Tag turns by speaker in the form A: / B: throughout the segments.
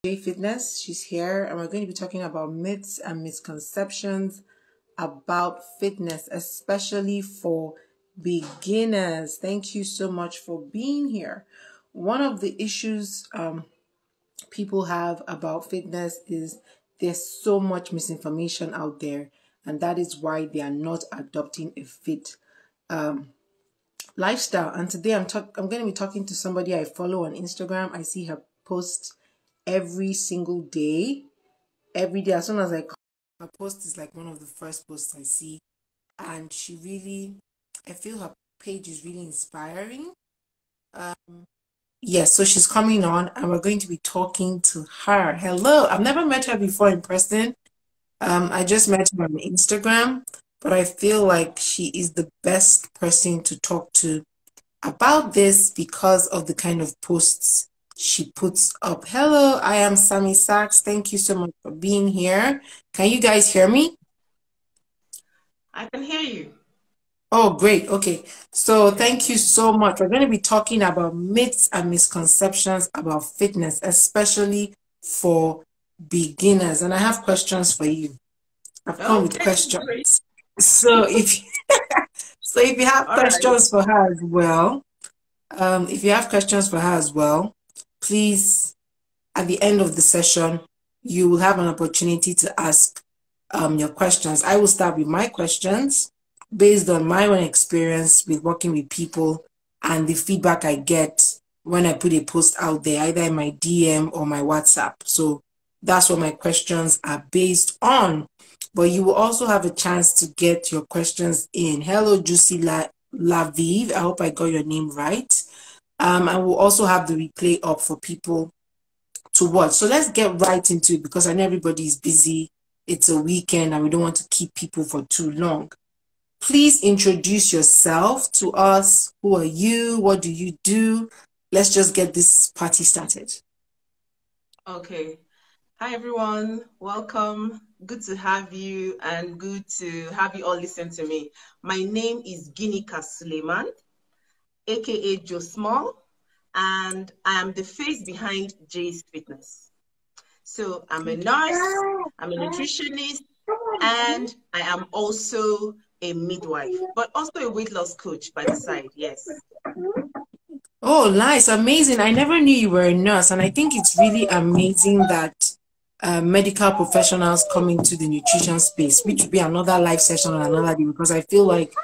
A: Fitness. She's here, and we're going to be talking about myths and misconceptions about fitness, especially for beginners. Thank you so much for being here. One of the issues people have about fitness is there's so much misinformation out there, and that is why they are not adopting a fit lifestyle. And today I'm going to be talking to somebody I follow on Instagram. I see her post every single day. Every day, as soon as I come, her post is like one of the first posts I see. And I feel her page is really inspiring. Yes, so she's coming on and we're going to be talking to her. Hello, I've never met her before in person. I just met her on Instagram, but I feel like she is the best person to talk to about this because of the kind of posts she puts up. Hello, I am Sammy Sax. Thank you so much for being here. Can you guys hear me?
B: I can hear you.
A: Oh, great. Okay. So thank you so much. We're going to be talking about myths and misconceptions about fitness, especially for beginners. And I have questions for you. I've come with
B: Okay, great.
A: questions. So if so if you have
B: All right.
A: questions for her as well, please, at the end of the session, you will have an opportunity to ask your questions. I will start with my questions based on my own experience with working with people and the feedback I get when I put a post out there, either in my DM or my WhatsApp. So that's what my questions are based on. But you will also have a chance to get your questions in. Hello, Juicy Laviv. I hope I got your name right. And we'll also have the replay up for people to watch. So let's get right into it because I know everybody is busy. It's a weekend and we don't want to keep people for too long. Please introduce yourself to us. Who are you? What do you do? Let's just get this party started.
B: Okay. Hi, everyone. Welcome. Good to have you and good to have you all listen to me. My name is Ginika Suleiman, aka Joe Small, and I am the face behind Jay's Fitness. So I'm a nurse, I'm a nutritionist, and I am also a midwife, but also a weight loss coach by the side. Yes.
A: Oh, nice, amazing. I never knew you were a nurse, and I think it's really amazing that medical professionals come into the nutrition space, which would be another live session on another day, because I feel like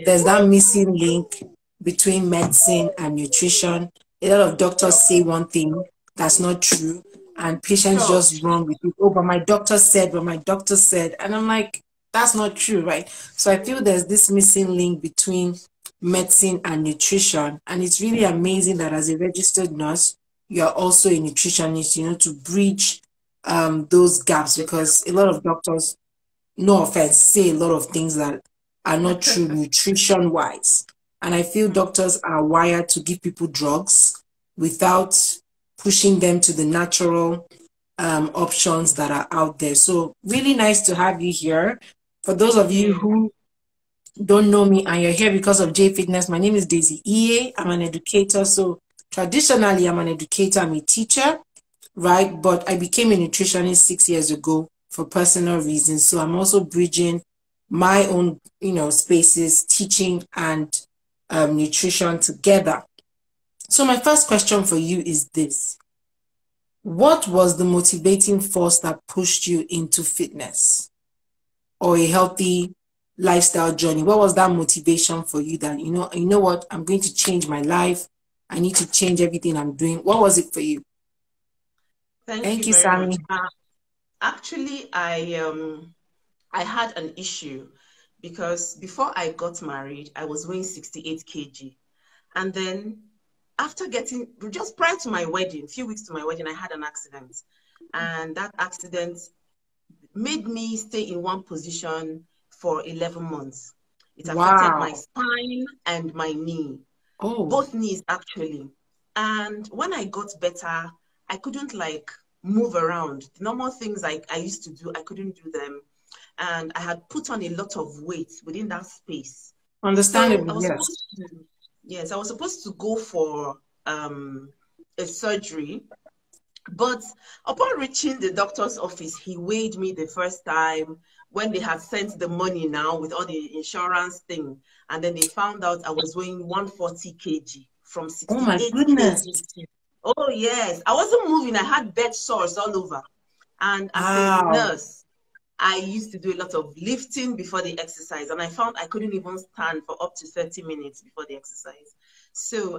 A: there's that missing link between medicine and nutrition. A lot of doctors say one thing that's not true, and patients
B: Sure.
A: just run with it. Oh, but my doctor said, and I'm like, that's not true, right? So I feel there's this missing link between medicine and nutrition, and it's really amazing that as a registered nurse, you're also a nutritionist, to bridge those gaps, because a lot of doctors, no offense, say a lot of things that are not true nutrition wise. And I feel doctors are wired to give people drugs without pushing them to the natural options that are out there. So really nice to have you here. For those
B: Thank
A: of you
B: you.
A: who don't know me and you're here because of J Fitness, my name is Daisy EA. I'm an educator. So traditionally, I'm an educator, I'm a teacher, right? But I became a nutritionist 6 years ago for personal reasons. So I'm also bridging my own, spaces, teaching and nutrition together. So my first question for you is this. What was the motivating force that pushed you into fitness or a healthy lifestyle journey? What was that motivation for you that, you know what, I'm going to change my life. I need to change everything I'm doing. What was it for you?
B: Thank
A: Thank
B: you
A: you,
B: very much.
A: Sammy.
B: Actually, I had an issue because before I got married, I was weighing 68 kg. And then after just prior to my wedding, a few weeks to my wedding, I had an accident. And that accident made me stay in one position for 11 months. It affected my
A: Wow.
B: spine and my knee,
A: Oh,
B: both knees actually. And when I got better, I couldn't like move around. The normal things I used to do, I couldn't do them. And I had put on a lot of weight within that space. So
A: understandable, yes.
B: yes, I was supposed to go for a surgery. But upon reaching the doctor's office, he weighed me the first time when they had sent the money now with all the insurance thing. And then they found out I was weighing 140 kg from
A: Oh my
B: 68
A: goodness.
B: kg. Oh, yes. I wasn't moving. I had bed sores all over. And as a
A: Wow.
B: nurse, I used to do a lot of lifting before the exercise. And I found I couldn't even stand for up to 30 minutes before the exercise. So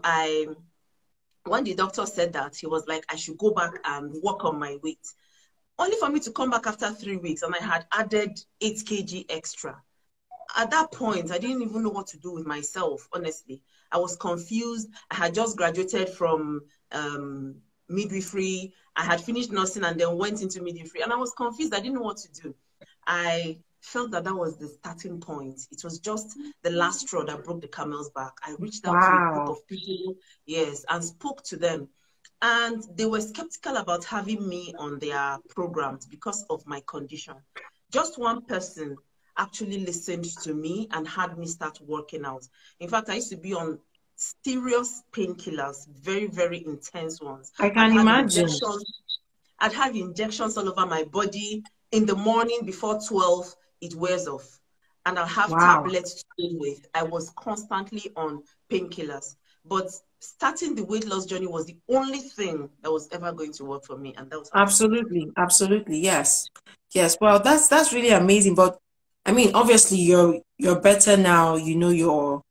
B: when the doctor said that, he was like, I should go back and work on my weight. Only for me to come back after 3 weeks, and I had added 8 kg extra. At that point, I didn't even know what to do with myself, honestly. I was confused. I had just graduated from midwifery. I had finished nursing and then went into midwifery, and I was confused. I didn't know what to do. I felt that was the starting point. It was just the last straw that broke the camel's back. I reached out to a group
A: Wow.
B: of people, yes, and spoke to them. And they were skeptical about having me on their programs because of my condition. Just one person actually listened to me and had me start working out. In fact, I used to be on serious painkillers, very, very intense ones.
A: I
B: I'd
A: can
B: have
A: imagine.
B: injections. I'd have injections all over my body. In the morning before 12, it wears off. And I'll have
A: Wow.
B: tablets to deal with. I was constantly on painkillers. But starting the weight loss journey was the only thing that was ever going to work for me. And that was how I started.
A: Absolutely. Absolutely. Yes. Yes. Well, that's really amazing. But I mean, obviously you're better now. You know your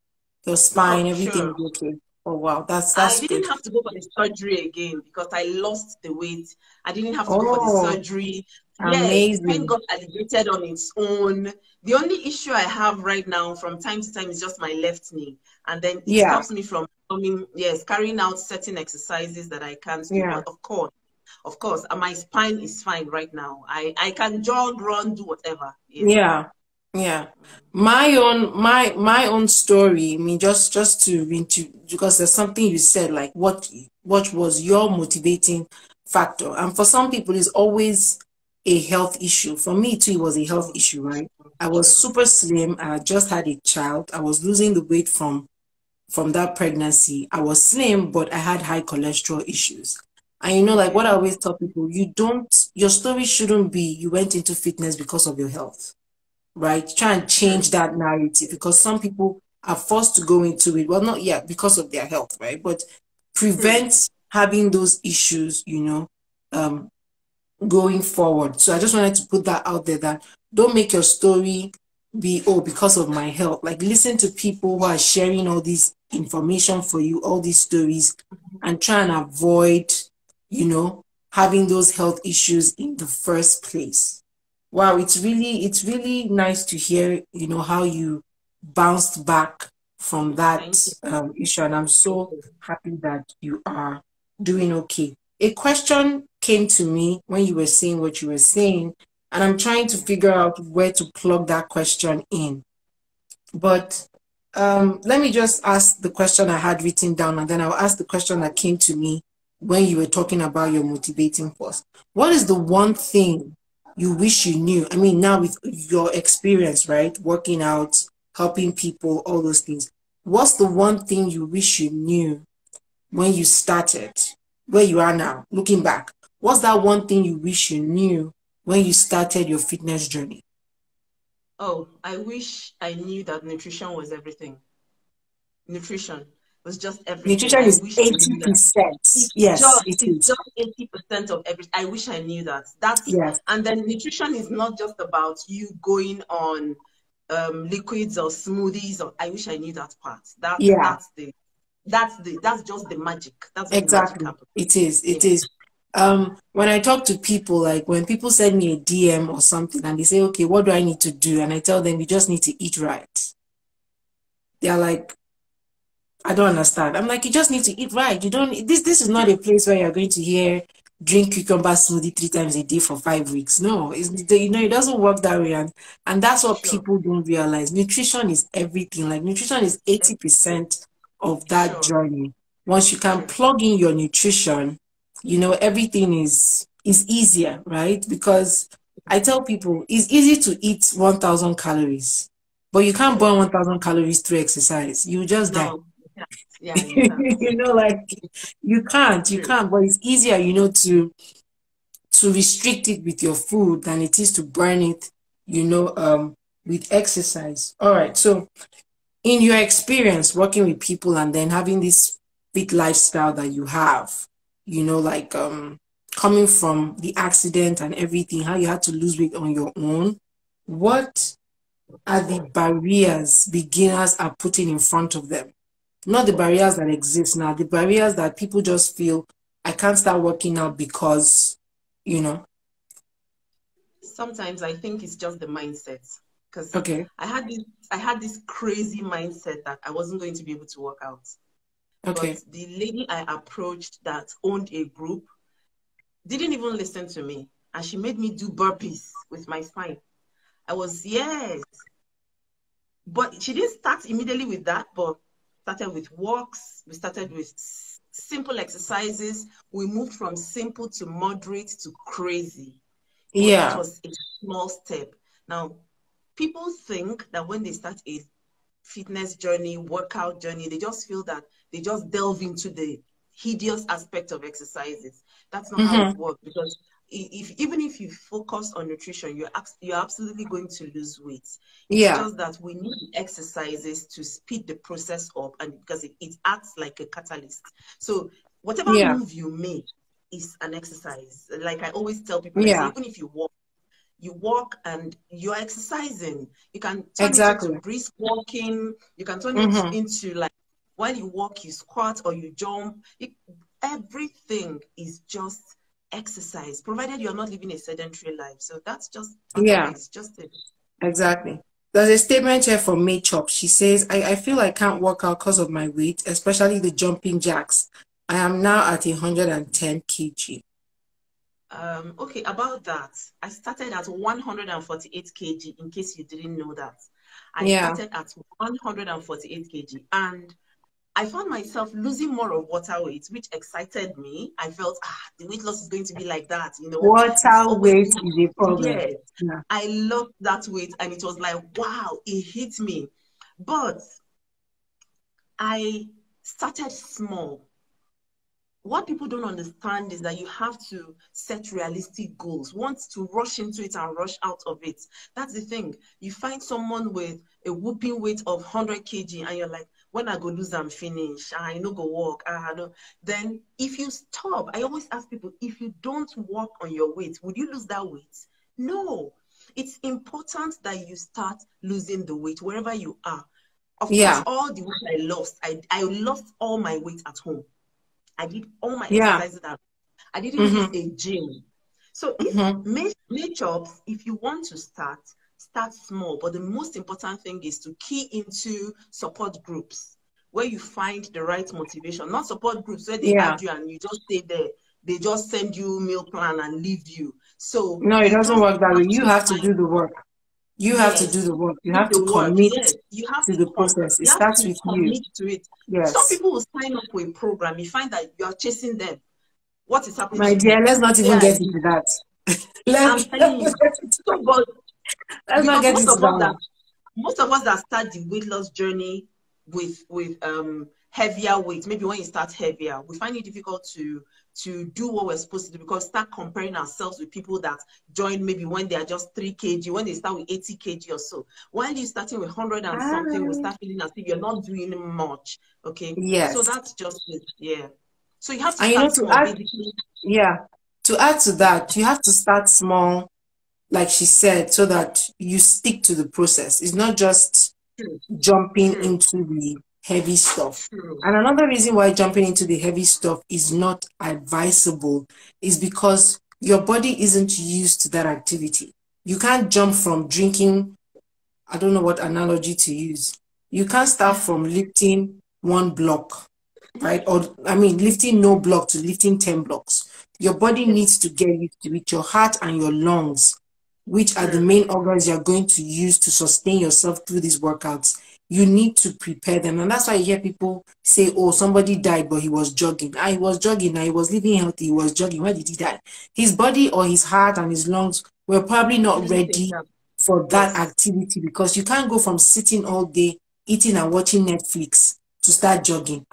A: spine,
B: Oh,
A: everything
B: sure.
A: is okay. Oh wow,
B: I
A: that's
B: didn't
A: good.
B: have to go for the surgery again because I lost the weight. I didn't have to go for the
A: Oh,
B: surgery. Yes, the pain
A: amazing.
B: got alleviated on its own. The only issue I have right now from time to time is just my left knee. And then it
A: Yeah.
B: stops me from yes, carrying out certain exercises that I can't do.
A: Yeah.
B: But of course, my spine is fine right now. I can jog, run, do whatever. Yeah.
A: Yeah, yeah. My own story. I mean, just to into because there's something you said like what was your motivating factor, and for some people it's always a health issue. For me too, it was a health
B: Sure.
A: issue, right? I was
B: Sure.
A: super slim. I had just had a child. I was losing the weight from that pregnancy. I was slim, but I had high cholesterol issues. And you know, like what
B: Yeah.
A: I always tell people, your story shouldn't be you went into fitness because of your health, right? Try and change
B: True.
A: that narrative because some people are forced to go into it. Well, not yet because of their health, right? But
B: True.
A: prevent having those issues, um, going forward. So I just wanted to put that out there that don't make your story be, oh, because of my health. Like listen to people who are sharing all this information for you, all these stories, and try and avoid, having those health issues in the first place. Wow, it's really nice to hear, how you bounced back from
B: Thank
A: that
B: you.
A: issue, and I'm
B: Thank
A: so
B: you.
A: happy that you are doing okay. A question came to me when you were saying what you were saying, and I'm trying to
B: Yeah.
A: figure out where to plug that question in. But let me just ask the question I had written down, and then I'll ask the question that came to me when you were talking about your motivating force. What is the one thing you wish you knew? I mean, now with your experience, right? Working out, helping people, all those things. What's the one thing you wish you knew when you started, where you are now, looking back? What's that one thing you wish you knew when you started your fitness journey?
B: Oh, I wish I knew that nutrition was everything. Nutrition was just everything.
A: Nutrition
B: I
A: is
B: wish I knew that.
A: 80%. Yes, it
B: It's
A: is.
B: just 80% of everything. I wish I knew that. That's
A: Yes.
B: and then nutrition is not just about you going on liquids or smoothies or I wish I knew that part.
A: Yeah,
B: That's just the magic. That's where the magic
A: exactly.
B: happens.
A: It is.
B: Yeah.
A: It is. When I talk to people, like when people send me a DM or something and they say, okay, what do I need to do? And I tell them, you just need to eat right. They're like, I don't understand. I'm like, you just need to eat right. You don't, this is not a place where you're going to hear drink cucumber smoothie 3 times a day for 5 weeks. No, it doesn't work that way. And that's what
B: Sure.
A: people don't realize. Nutrition is everything. Like nutrition is
B: Eh,
A: 80% of that
B: Sure.
A: journey. Once you can
B: True.
A: plug in your nutrition, everything is easier, right? Because I tell people it's easy to eat 1,000 calories, but you can't
B: True.
A: burn 1,000 calories through exercise. You just die.
B: No. Yeah, you can't.
A: You know, like you
B: True.
A: can't, but it's easier, you know, to restrict it with your food than it is to burn it, you know, with exercise. All right. So in your experience working with people and then having this fit lifestyle that you have, you know, like coming from the accident and everything, how you had to lose weight on your own, what are the barriers beginners are putting in front of them? Not the barriers that exist now, the barriers that people just feel, I can't start working out because, you know.
B: Sometimes I think it's just the mindset because
A: Okay.
B: I had this crazy mindset that I wasn't going to be able to work out. But
A: Okay.
B: the lady I approached that owned a group didn't even listen to me. And she made me do burpees with my spine. I was, yes. But she didn't start immediately with that, but started with walks. We started with simple exercises. We moved from simple to moderate to crazy. But that
A: Yeah.
B: was a small step. Now, people think that when they start a fitness journey, workout journey, they just feel that they just delve into the hideous aspect of exercises. That's not how it
A: Mm-hmm.
B: works because even if you focus on nutrition, you're absolutely going to lose weight. It's
A: Yeah.
B: just that we need exercises to speed the process up, and because it acts like a catalyst. So whatever
A: Yeah.
B: move you make is an exercise. Like I always tell people, I say,
A: Yeah.
B: even if you walk and you're exercising. You can turn it into
A: Exactly.
B: brisk walking. You can turn it
A: Mm-hmm.
B: into like while you walk, you squat or you jump. Everything is just exercise, provided you're not living a sedentary life. So that's just part of it.
A: Yeah.
B: It's just it.
A: Exactly. There's a statement here from May Chop. She says, I feel I can't work out because of my weight, especially the jumping jacks. I am now at 110 kg.
B: Okay, about that, I started at 148 kg, in case you didn't know that. I
A: Yeah.
B: started at 148 kg, and I found myself losing more of water weight, which excited me. I felt, the weight loss is going to be like that, you know. It's
A: Water
B: always
A: weight
B: been,
A: is a problem.
B: yes.
A: Yeah.
B: I loved that weight, and it was like, wow, it hit me. But I started small. What people don't understand is that you have to set realistic goals. Want to rush into it and rush out of it. That's the thing. You find someone with a whooping weight of 100 kg and you're like, when I go lose and finish, I no go walk. No. Then if you stop, I always ask people, if you don't work on your weight, would you lose that weight? No. It's important that you start losing the weight wherever you are. Of course,
A: Yeah.
B: all the weight I lost, I lost all my weight at home. I did all my
A: Yeah.
B: exercises at I didn't use
A: Mm-hmm.
B: a gym. So if
A: Mm-hmm.
B: matchups, if you want to start small. But the most important thing is to key into support groups where you find the right motivation, not support groups where they
A: Yeah.
B: add you and you just stay there. They just send you meal plan and leave you. So
A: No, it
B: you
A: doesn't
B: just
A: work that way.
B: have
A: You
B: to
A: have to
B: find,
A: do the work. You have to do
B: yes,
A: the work. You
B: do
A: have to
B: the work.
A: commit
B: Yes,
A: to the process. It
B: you have
A: starts
B: to
A: with you.
B: commit to it. Some
A: Yes.
B: people will sign up for a program. You find that you are chasing them. What is happening
A: My
B: to
A: dear,
B: you?
A: let's not
B: Where
A: even
B: are
A: get
B: you?
A: into that.
B: I'm telling you. So, but
A: Let's not
B: because
A: get into that one.
B: most of us that start the weight loss journey with heavier weight, maybe when you start heavier, we find it difficult to do what we're supposed to do because start comparing ourselves with people that join maybe when they are just 3 kg, when they start with 80 kg or so. While you're starting with 100 and something, we
A: Ah.
B: start feeling as if you're not doing much. Okay, so
A: Yes.
B: that's just it. Yeah. So you have to
A: And you know,
B: start small, basically.
A: to add to that, you have to start small, like she said, so that you stick to the process. It's not just
B: True,
A: jumping
B: true,
A: into the heavy stuff.
B: true.
A: And another reason why jumping into the heavy stuff is not advisable is because your body isn't used to that activity. You can't jump from drinking, I don't know what analogy to use. You can't start from lifting one block, right? Or, I mean, lifting no block to lifting 10 blocks. Your body
B: Yes,
A: needs to get used to it. Your heart and your lungs, which are the
B: true.
A: main organs you're going to use to sustain yourself through these workouts, you need to prepare them. And that's why you hear people say, oh, somebody died, but he was jogging. He was jogging. He was living healthy. He was jogging. Why did he die? His body or his heart and his lungs were probably not
B: Didn't take
A: ready
B: that.
A: for that
B: Yes,
A: activity because you can't go from sitting all day, eating and watching Netflix to start jogging.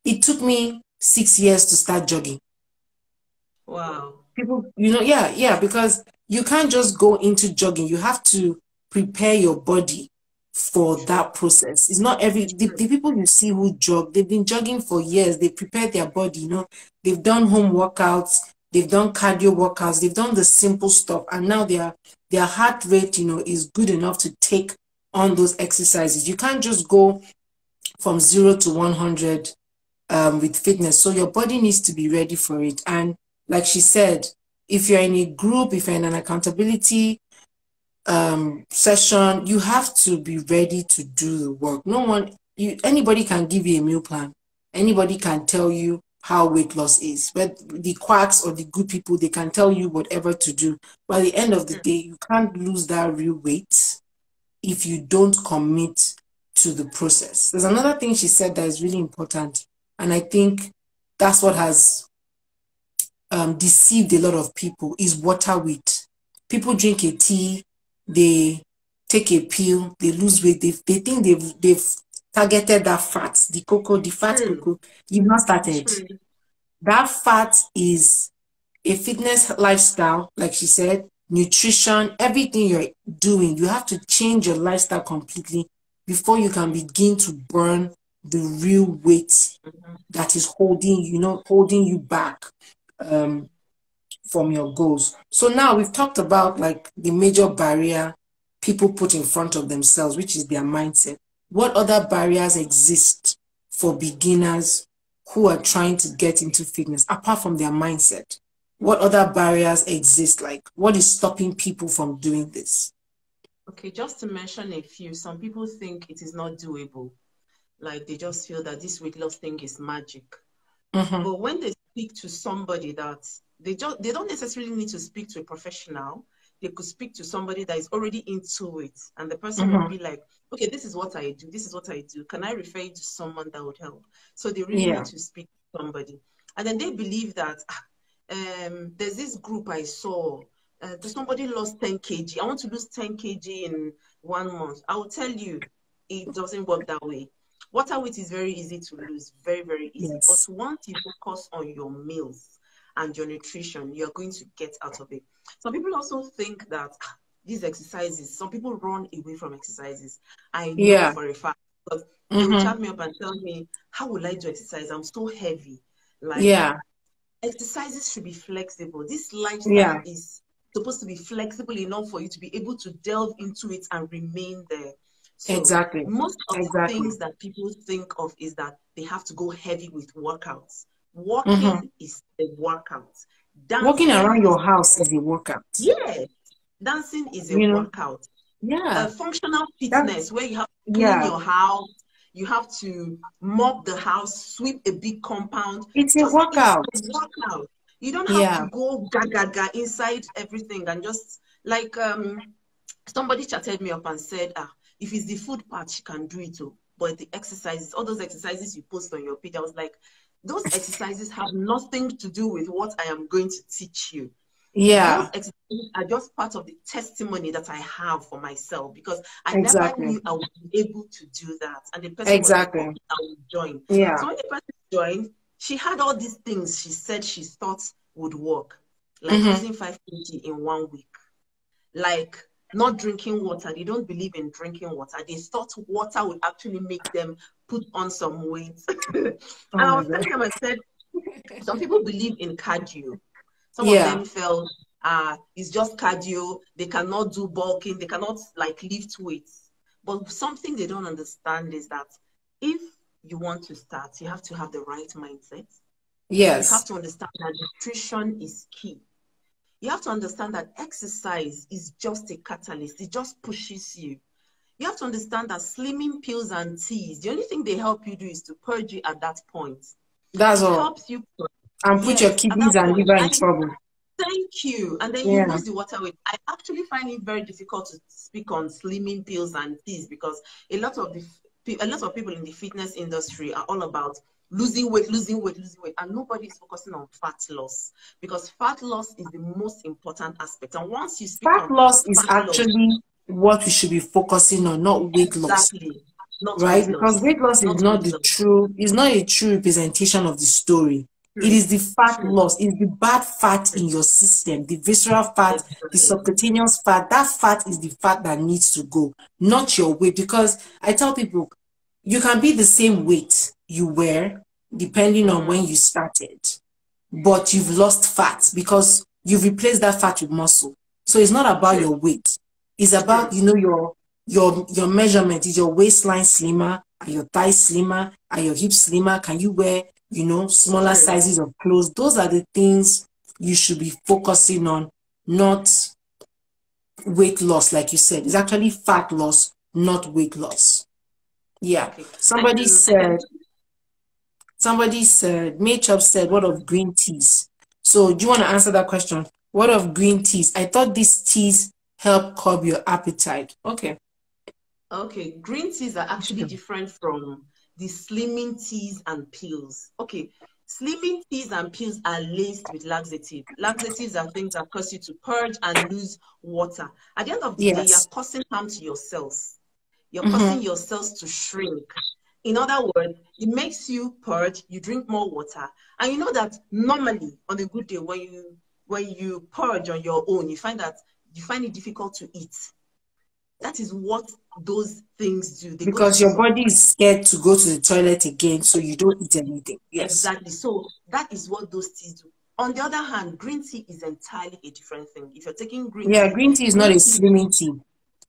A: It took me 6 years to start jogging.
B: Wow.
A: People, yeah, because you can't just go into jogging. You have to prepare your body for that process. It's not the people you see who jog, they've been jogging for years. They prepared their body, they've done home workouts, they've done cardio workouts, they've done the simple stuff, and now their heart rate, is good enough to take on those exercises. You can't just go from 0 to 100 with fitness. So your body needs to be ready for it. And like she said, if you're in a group, if you're in an accountability session, you have to be ready to do the work. Anybody can give you a meal plan. Anybody can tell you how weight loss is. But the quacks or the good people, they can tell you whatever to do. But at the end of the day, you can't lose that real weight if you don't commit to the process. There's another thing she said that is really important. And I think that's what has deceived a lot of people, is water weight. People drink a tea, they take a pill, they lose weight, they think they've targeted that fat, the fat cocoa. You've not started. That fat is a fitness lifestyle, like she said, nutrition, everything you're doing. You have to change your lifestyle completely before you can begin to burn the real weight that is holding you back from your goals. So now we've talked about like the major barrier people put in front of themselves, which is their mindset. What other barriers exist for beginners who are trying to get into fitness apart from their mindset? What other barriers exist? Like, what is stopping people from doing this?
B: Okay, just to mention a few, some people think it is not doable. Like they just feel that this weight loss thing is magic. But when they speak to somebody that they don't necessarily need to speak to a professional. They could speak to somebody that is already into it, and the person will be like, okay, this is what I do. This is what I do. Can I refer you to someone that would help? So they really need to speak to somebody. And then they believe that there's this group I saw. Somebody lost 10 kg. I want to lose 10 kg in 1 month. I will tell you, it doesn't work that way. Water weight is very easy to lose, very, very easy. But once you focus on your meals and your nutrition, you're going to get out of it. Some people also think that these exercises, some people run away from exercises. I know for a fact, because they will chat me up and tell me, how will I do exercise? I'm so heavy. Like, exercises should be flexible. This lifestyle is supposed to be flexible enough for you to be able to delve into it and remain there. So most of the things that people think of is that they have to go heavy with workouts. Walking is a workout.
A: Walking around your house is a workout.
B: Yes. Dancing is a workout. Functional fitness, where you have to clean your house, you have to mop the house, sweep a big compound.
A: It's a workout.
B: It's a workout. You don't have to go gaga inside everything and just like somebody chatted me up and said, if it's the food part, she can do it too. But the exercises, all those exercises you post on your page, I was like, those exercises have nothing to do with what I am going to teach you. Those exercises are just part of the testimony that I have for myself, because I never knew I would be able to do that. And the person was like, I would join. So when the person joined, she had all these things she said she thought would work, like losing 5 kg in 1 week, like not drinking water. They don't believe in drinking water. They thought water would actually make them put on some weight. And I was telling them, I said, some people believe in cardio. Some of them felt it's just cardio. They cannot do bulking. They cannot like lift weights. But something they don't understand is that if you want to start, you have to have the right mindset.
A: Yes.
B: You have to understand that nutrition is key. You have to understand that exercise is just a catalyst. It just pushes you. You have to understand that slimming pills and teas, the only thing they help you do is to purge you at that point.
A: That's all.
B: It helps you.
A: And put your kidneys and liver in trouble.
B: Thank you. And then you lose the water weight. I actually find it very difficult to speak on slimming pills and teas, because a lot of people in the fitness industry are all about losing weight, and nobody is focusing on fat loss, because fat loss is the most important aspect. And once you speak
A: fat loss is actually what we should be focusing on, not weight loss.
B: Exactly. not
A: right?
B: weight
A: Because
B: loss.
A: weight loss is
B: Not
A: not
B: weight
A: the
B: loss.
A: true, is not a true representation of the story. It
B: True.
A: is the fat
B: True.
A: loss, it's the bad fat
B: True.
A: in your system, the visceral fat, the
B: Exactly.
A: subcutaneous fat. That fat is the fat that needs to go, not your weight. Because I tell people, you can be the same weight you were depending on when you started, but you've lost fat because you've replaced that fat with muscle. So it's not about
B: True.
A: your weight. It's about,
B: True.
A: you know, your measurement. Is your waistline slimmer? Are your thighs slimmer? Are your hips slimmer? Can you wear, you know, smaller
B: True.
A: sizes of clothes? Those are the things you should be focusing on, not weight loss, like you said. It's actually fat loss, not weight loss. Yeah.
B: Okay. I can.
A: Somebody said, Maychop said, what of green teas? So do you want to answer that question? What of green teas? I thought these teas help curb your appetite. Okay.
B: Okay, green teas are actually
A: Okay.
B: different from the slimming teas and pills. Okay, slimming teas and pills are laced with laxative. Laxatives are things that cause you to purge and lose water. At the end of the day, you're
A: Yes.
B: causing harm to your cells. You're causing
A: Mm-hmm.
B: your cells to shrink. In other words, it makes you purge, you drink more water. And you know that normally on a good day, when you purge on your own, you find it difficult to eat. That is what those things do. They go to
A: Because your
B: suppress.
A: body is scared to go to the toilet again, so you don't eat anything. Yes.
B: Exactly. So that is what those teas do. On the other hand, green tea is entirely a different thing. If you're taking
A: Yeah, green tea is not a
B: green tea
A: slimming tea.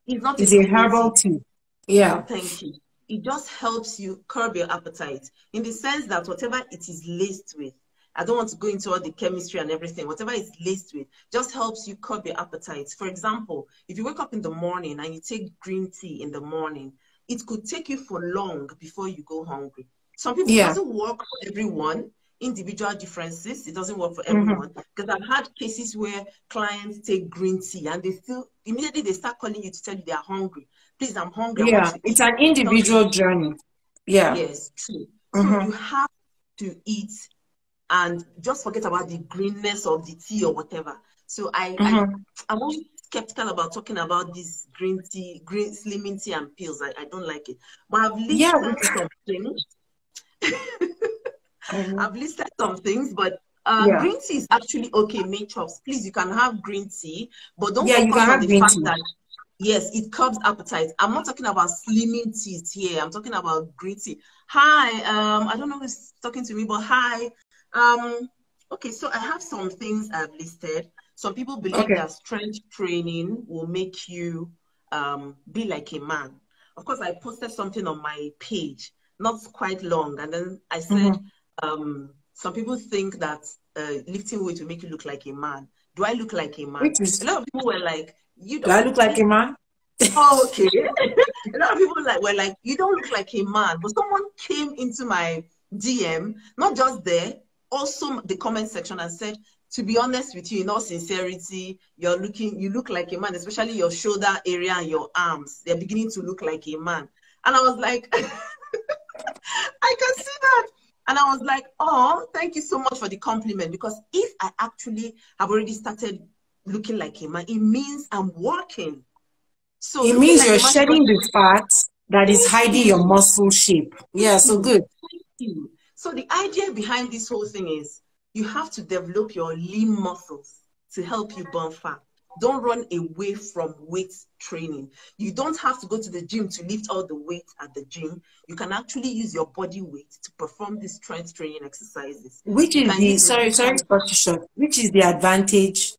B: is not a
A: It's a
B: slimming
A: herbal
B: tea.
A: tea. Yeah.
B: Thank you. It just helps you curb your appetite in the sense that whatever it is laced with, I don't want to go into all the chemistry and everything, whatever it's laced with, just helps you curb your appetite. For example, if you wake up in the morning and you take green tea in the morning, it could take you for long before you go hungry. Some people, it
A: Yeah.
B: doesn't work for everyone, individual differences. It doesn't work for
A: Mm-hmm.
B: everyone. Because I've had cases where clients take green tea and they still, immediately they start calling you to tell you they are hungry. Please, I'm hungry. I want
A: Yeah.
B: to
A: It's
B: eat.
A: an
B: Tell you,
A: individual journey. Yeah.
B: yes, true. So
A: Mm-hmm.
B: you have to eat and just forget about the greenness of the tea or whatever. So
A: Mm-hmm.
B: I'm always skeptical about talking about this green tea, green slimming tea and pills. I don't like it. But I've
A: Yeah.
B: listed some things.
A: Mhm.
B: I've listed some things, but
A: Yeah.
B: green tea is actually okay, chops. Please, you can have green tea, but don't
A: Yeah, you can
B: focus on
A: have
B: the
A: green
B: fact
A: tea.
B: that, yes, it curbs appetite. I'm not talking about slimming teas here. I'm talking about green tea. Hi, I don't know who's talking to me, but hi. Okay, so I have some things I've listed. Some people believe
A: Okay.
B: that strength training will make you be like a man. Of course, I posted something on my page, not quite long, and then I said,
A: Mm-hmm.
B: some people think that lifting weight will make you look like a man. Do I look like a man?
A: Which
B: A
A: is,
B: lot of people were like, you
A: do I
B: don't.
A: look like a man?
B: Oh, okay. A lot of people were like, you don't look like a man. But someone came into my DM, not just there, also the comment section, and said, to be honest with you, in all sincerity, you look like a man, especially your shoulder area and your arms. They're beginning to look like a man. And I was like, I can see that. And I was like, oh, thank you so much for the compliment. Because if I actually have already started looking like a man, it means I'm working. So
A: It
B: looking
A: means
B: like
A: you're
B: a man should not
A: shedding
B: be.
A: the fat that is
B: Thank
A: hiding your
B: you.
A: muscle shape.
B: Thank
A: Yeah, so
B: you.
A: good.
B: Thank you. So the idea behind this whole thing is you have to develop your lean muscles to help you burn fat. Don't run away from weight training. You don't have to go to the gym to lift all the weight at the gym. You can actually use your body weight to perform these strength training exercises.
A: Which
B: You
A: is
B: can
A: the,
B: use
A: sorry
B: resistance.
A: to cut you short, which is the advantage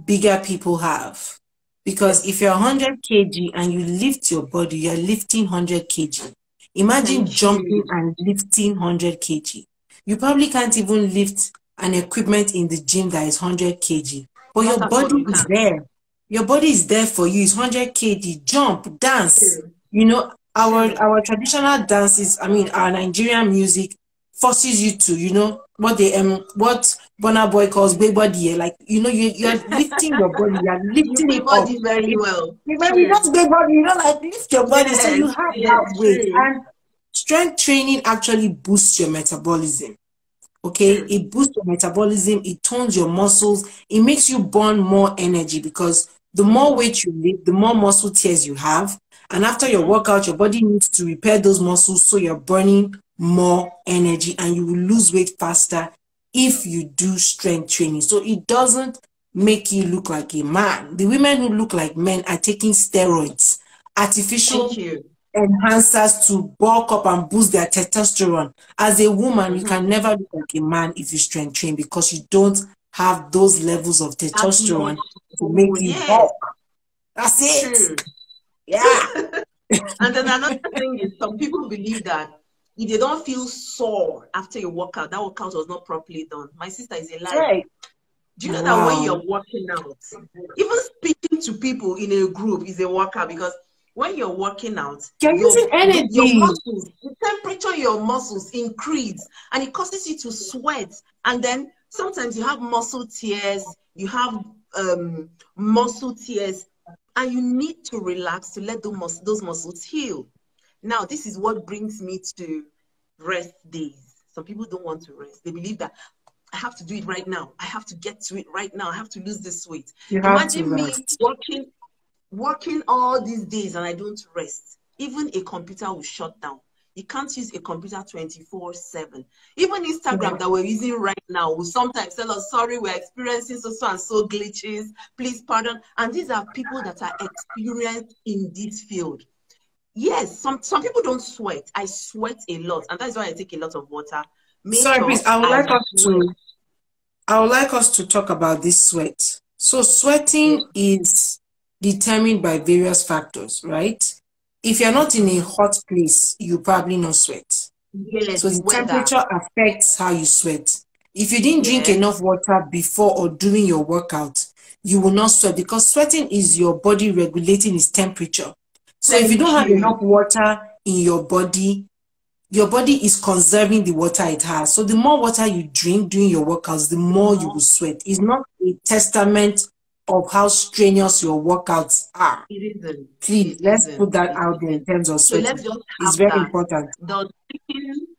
A: bigger people have? Because if
B: Yes.
A: you're 100 kg and you lift your body, you're lifting 100 kg. Imagine
B: Thank
A: jumping
B: you.
A: and lifting 100 kg. You probably can't even lift an equipment in the gym that is 100 kg, but your
B: Not at all.
A: body
B: You
A: is
B: can't.
A: there. Your body is there for you. It's 100 kg. Jump, dance.
B: True.
A: You know, our
B: True.
A: our traditional dances, I mean, our Nigerian music forces you to, you know, what Burna Boy calls baby body. Like, you know, you're lifting your body, you're
B: You
A: lifting
B: pay
A: it up.
B: body very
A: It,
B: well.
A: maybe
B: True.
A: that's baby body, you know, like lift your body so you
B: Yes.
A: have
B: Yes.
A: that weight.
B: True.
A: And strength training actually boosts your metabolism. Okay,
B: True.
A: it boosts your metabolism, it tones your muscles, it makes you burn more energy because The more weight you lift, the more muscle tears you have. And after your workout, your body needs to repair those muscles, so you're burning more energy and you will lose weight faster if you do strength training. So it doesn't make you look like a man. The women who look like men are taking steroids, artificial enhancers to bulk up and boost their testosterone. As a woman, you can never look like a man if you strength train, because you don't have those levels of testosterone to make you bulk. That's it.
B: True.
A: Yeah.
B: And then another thing is, some people believe that if they don't feel sore after a workout, that workout was not properly done. My sister is a liar.
A: Right.
B: Do you know that when you're working out, even speaking to people in a group is a workout? Because when you're working out,
A: you're using energy.
B: Your muscles, the temperature of your muscles increase, and it causes you to sweat. And then sometimes you have muscle tears, you have muscle tears, and you need to relax to let those muscles heal. Now, this is what brings me to rest days. Some people don't want to rest. They believe that I have to do it right now. I have to get to it right now. I have to lose this weight. Imagine me working all these days and I don't rest. Even a computer will shut down. You can't use a computer 24/7. Even Instagram that we're using right now will sometimes tell us, sorry, we're experiencing so and so glitches. Please pardon. And these are people that are experienced in this field. Yes, some people don't sweat. I sweat a lot, and that's why I take a lot of water.
A: Sorry, please. I would like us to talk about this sweat. So sweating is determined by various factors, right? If you're not in a hot place, you probably not sweat.
B: Yes,
A: so the temperature affects how you sweat. If you didn't drink enough water before or during your workout, you will not sweat, because sweating is your body regulating its temperature. So if you don't have enough water in your body is conserving the water it has. So the more water you drink during your workouts, the more you will sweat. It's not a testament of how strenuous your workouts are.
B: It isn't.
A: Please, let's put that out there in terms of sweating. So let's just it's very important.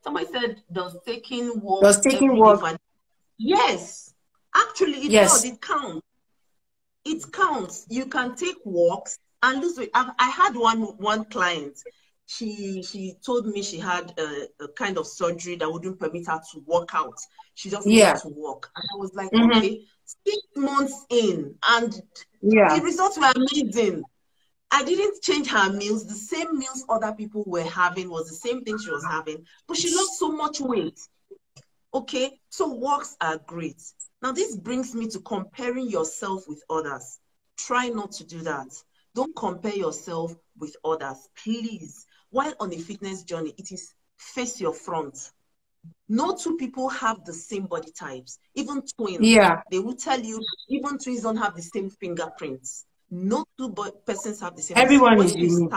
B: Somebody said, does taking walks?
A: Does taking walks?
B: Yes. Actually, it does. It counts. It counts. You can take walks and lose weight. I had one client. She told me she had a kind of surgery that wouldn't permit her to work out. She just needed to walk. And I was like, okay, 6 months in, and the results were amazing. I didn't change her meals. The same meals other people were having was the same thing she was having, but she lost so much weight. Okay, so walks are great. Now, this brings me to comparing yourself with others. Try not to do that. Don't compare yourself with others, please. While on a fitness journey, it is face your front. No two people have the same body types. Even twins, they will tell you, even twins don't have the same fingerprints. No two persons have the same.
A: Everyone is unique.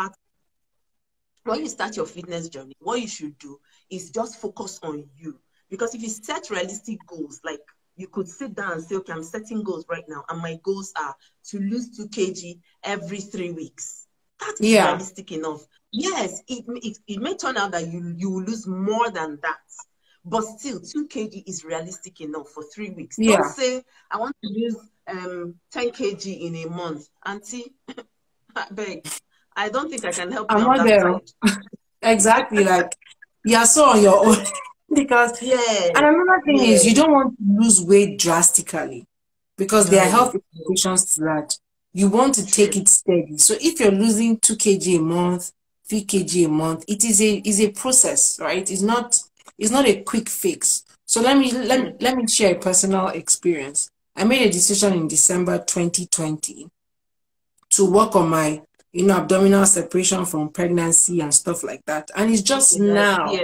B: When you start your fitness journey, what you should do is just focus on you. Because if you set realistic goals, like you could sit down and say, okay, I'm setting goals right now, and my goals are to lose 2 kg every 3 weeks. That is realistic enough. Yes, it may turn out that you will lose more than that. But still, 2 kg is realistic enough for 3 weeks. Don't say, I want to lose 10 kg in a month. Auntie, I beg. I don't think I can help you on that side.
A: Exactly. Like, you're so on your own. Because, and another thing is, you don't want to lose weight drastically, because there are health implications to that. You want to take it steady. So if you're losing 2 kg a month, 3 kg a month, it is a process, right? It's not a quick fix. So let me share a personal experience. I made a decision in December 2020 to work on my abdominal separation from pregnancy and stuff like that. And it's just now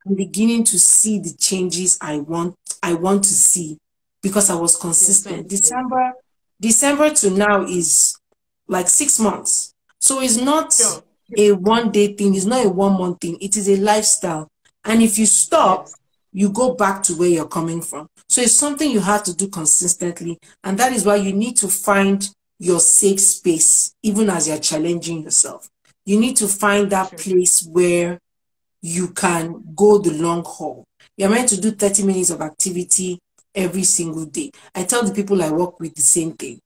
A: I'm beginning to see the changes I want to see, because I was consistent. December to now is like 6 months. So it's not a one-day thing. It's not a 1 month thing. It is a lifestyle. And if you stop, you go back to where you're coming from. So it's something you have to do consistently. And that is why you need to find your safe space, even as you're challenging yourself. You need to find that place where you can go the long haul. You're meant to do 30 minutes of activity every single day. I tell the people I work with the same thing.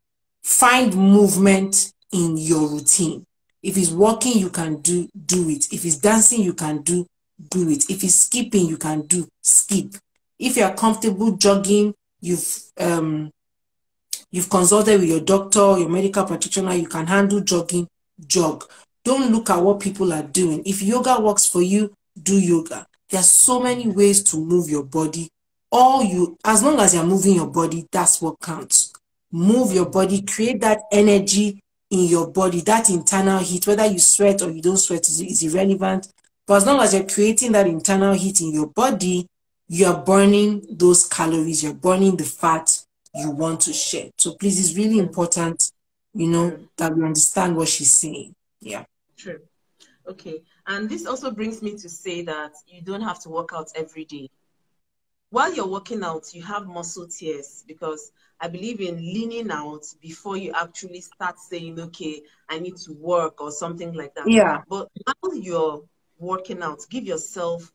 A: find movement in your routine. If it's walking, you can do it. If it's dancing, you can do it. If it's skipping, you can skip. If you are comfortable jogging, you've consulted with your doctor, your medical practitioner, you can handle jogging, jog. Don't look at what people are doing. If yoga works for you, do yoga. There are so many ways to move your body. As long as you're moving your body, that's what counts. Move your body, create that energy in your body, that internal heat. Whether you sweat or you don't sweat is irrelevant. But as long as you're creating that internal heat in your body, you're burning those calories, you're burning the fat you want to shed. So please, it's really important, that we understand what she's saying. Yeah.
B: True. Okay. And this also brings me to say that you don't have to work out every day. While you're working out, you have muscle tears, because I believe in leaning out before you actually start saying, okay, I need to work or something like that.
A: Yeah.
B: But while you're working out, give yourself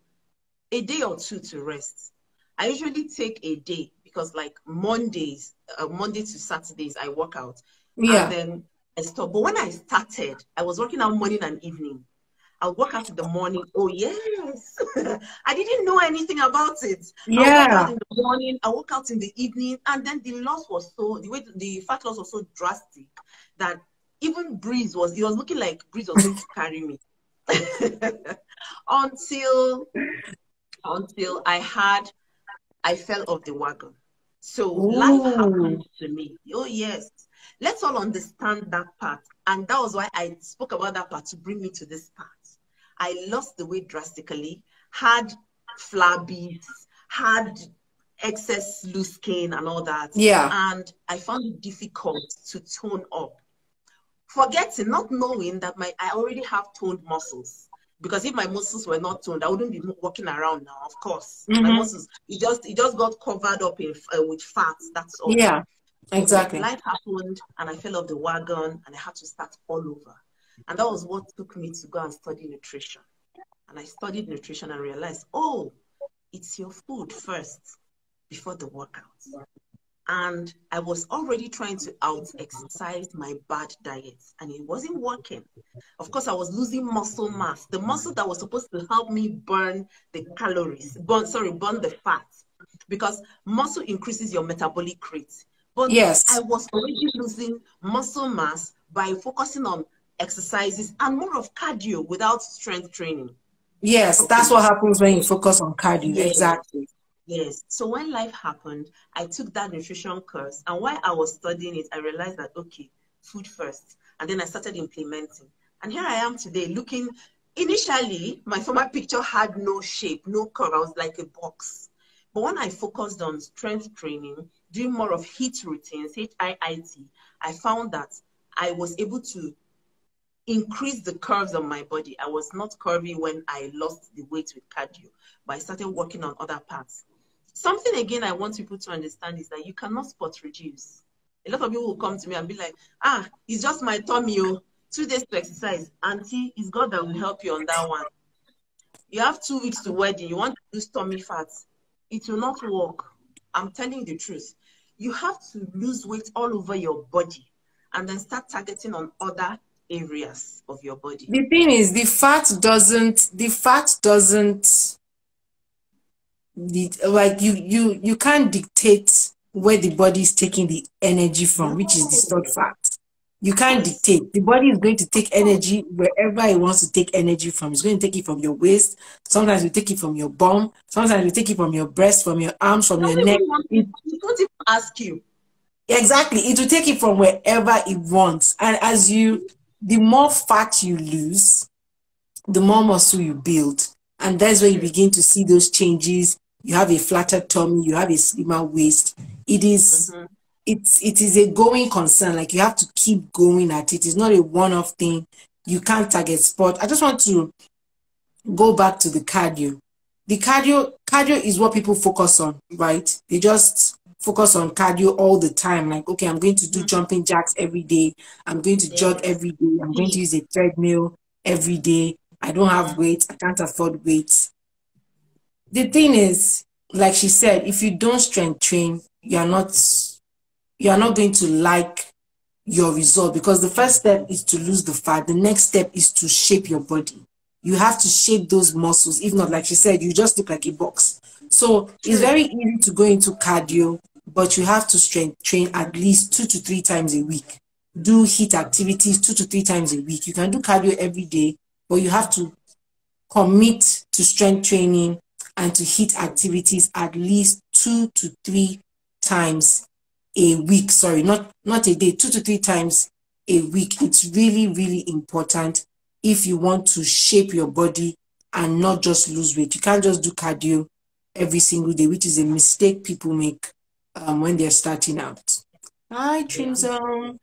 B: a day or two to rest. I usually take a day, because like Monday to Saturdays, I work out.
A: Yeah.
B: And then I stop. But when I started, I was working out morning and evening. I'll work out in the morning. Oh, yes. I didn't know anything about it.
A: Yeah.
B: I'll work out in the morning. I'll work out in the evening. And then the fat loss was so drastic that even it was looking like breeze was going to carry me. until I fell off the wagon. So life happened to me. Oh, yes. Let's all understand that part. And that was why I spoke about that part, to bring me to this part. I lost the weight drastically, had flabbies, had excess loose skin and all that.
A: Yeah.
B: And I found it difficult to tone up. Not knowing that I already have toned muscles. Because if my muscles were not toned, I wouldn't be walking around now, of course. My muscles, it just got covered up with fat, that's all.
A: Yeah, exactly.
B: So life happened, and I fell off the wagon, and I had to start all over. And that was what took me to go and study nutrition. And I studied nutrition and realized, oh, it's your food first before the workout. And I was already trying to out-exercise my bad diet, and it wasn't working. Of course, I was losing muscle mass, the muscle that was supposed to help me burn the calories, burn the fat, because muscle increases your metabolic rate. But yes, I was already losing muscle mass by focusing on exercises and more of cardio without strength training.
A: Yes, okay. That's what happens when you focus on cardio. Yes. Exactly.
B: Yes. So when life happened, I took that nutrition course. And while I was studying it, I realized that, okay, food first. And then I started implementing. And here I am today looking. Initially, my former picture had no shape, no curve. I was like a box. But when I focused on strength training, doing more of HIIT routines, HIIT, I found that I was able to increase the curves on my body. I was not curvy when I lost the weight with cardio, but I started working on other parts. Something again I want people to understand is that you cannot spot reduce. A lot of people will come to me and be like, it's just my tummy, 2 days to exercise. Auntie, it's God that will help you on that one. You have 2 weeks to wedding, you want to lose tummy fat. It will not work. I'm telling you the truth. You have to lose weight all over your body and then start targeting on other areas of your body.
A: The thing is, the fat doesn't you can't dictate where the body is taking the energy from, which is the stored fat. You can't dictate. The body is going to take energy wherever it wants to take energy from. It's going to take it from your waist. Sometimes you take it from your bum. Sometimes you take it from your breast, from your arms, from your neck.
B: It won't even ask you.
A: Exactly. It will take it from wherever it wants. And the more fat you lose, the more muscle you build. And that's where you begin to see those changes. You have a flatter tummy, you have a slimmer waist. It is a going concern. Like, you have to keep going at it. It's not a one-off thing. You can't target spot. I just want to go back to the cardio. The cardio is what people focus on, right? They just focus on cardio all the time. Like, okay, I'm going to do jumping jacks every day. I'm going to jog every day. I'm going to use a treadmill every day. I don't have weight. I can't afford weight. The thing is, like she said, if you don't strength train, you're not going to like your result, because the first step is to lose the fat. The next step is to shape your body. You have to shape those muscles. If not, like she said, you just look like a box. So it's
B: True.
A: very easy to go into cardio, but you have to strength train at least 2 to 3 times a week. Do HIIT activities 2 to 3 times a week. You can do cardio every day, but you have to commit to strength training and to HIIT activities at least 2 to 3 times a week. Sorry, not a day, 2 to 3 times a week. It's really, really important if you want to shape your body and not just lose weight. You can't just do cardio every single day, which is a mistake people make when they're starting out. Hi,
B: Yeah.
A: Trimzone.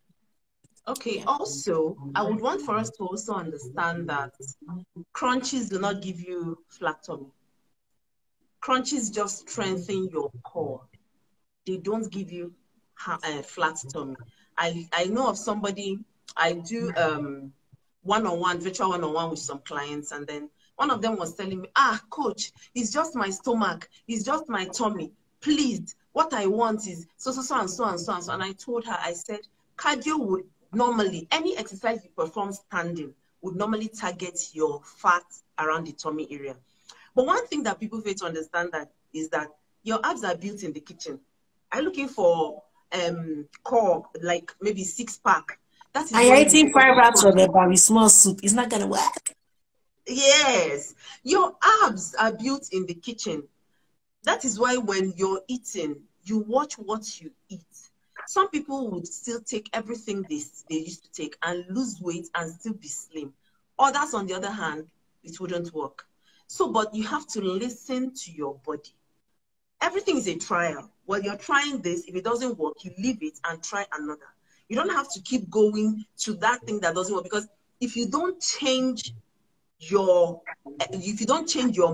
B: Okay. Also, I would want for us to also understand that crunches do not give you flat tummy. Crunches just strengthen your core. They don't give you flat tummy. I know of somebody, I do one-on-one, virtual one-on-one with some clients, and then one of them was telling me, coach, it's just my stomach, it's just my tummy. Please, what I want is so and so and so and so. And I told her, I said, cardio would normally, any exercise you perform standing would normally target your fat around the tummy area. But one thing that people fail to understand that is that your abs are built in the kitchen. Are you looking for core, like maybe 6-pack? That is
A: And you're
B: when you
A: eating
B: go
A: five
B: for
A: wraps of
B: protein.
A: a very small soup. It's not gonna work.
B: Yes, your abs are built in the kitchen. That is why when you're eating, you watch what you eat. Some people would still take everything they used to take and lose weight and still be slim. Others, on the other hand, it wouldn't work. So, but you have to listen to your body. Everything is a trial. While you're trying this, if it doesn't work, you leave it and try another. You don't have to keep going to that thing that doesn't work, because if you don't change your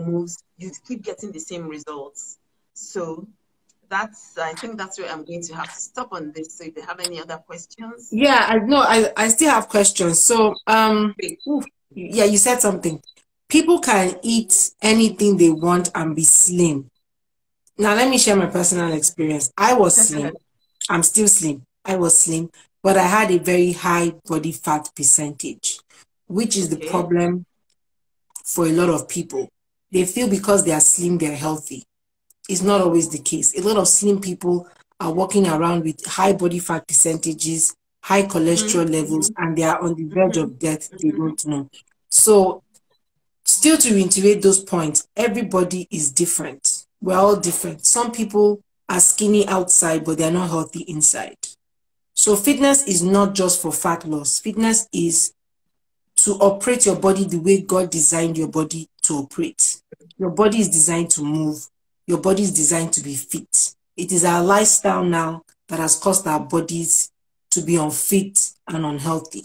B: moves, you keep getting the same results. So I think that's where I'm going to have to stop on this. So if you have any other questions.
A: Yeah, I know. I still have questions. So,
B: Great.
A: yeah, you said something. People can eat anything they want and be slim. Now, let me share my personal experience. I was slim. I'm still slim. I was slim, but I had a very high body fat percentage, which is the
B: Okay.
A: problem for a lot of people. They feel because they are slim, they're healthy. It's not always the case. A lot of slim people are walking around with high body fat percentages, high cholesterol levels, and they are on the verge of death. They don't know. So, still to reiterate those points, everybody is different. We're all different. Some people are skinny outside, but they're not healthy inside. So, fitness is not just for fat loss. Fitness is to operate your body the way God designed your body to operate. Your body is designed to move. Your body is designed to be fit. It is our lifestyle now that has caused our bodies to be unfit and unhealthy.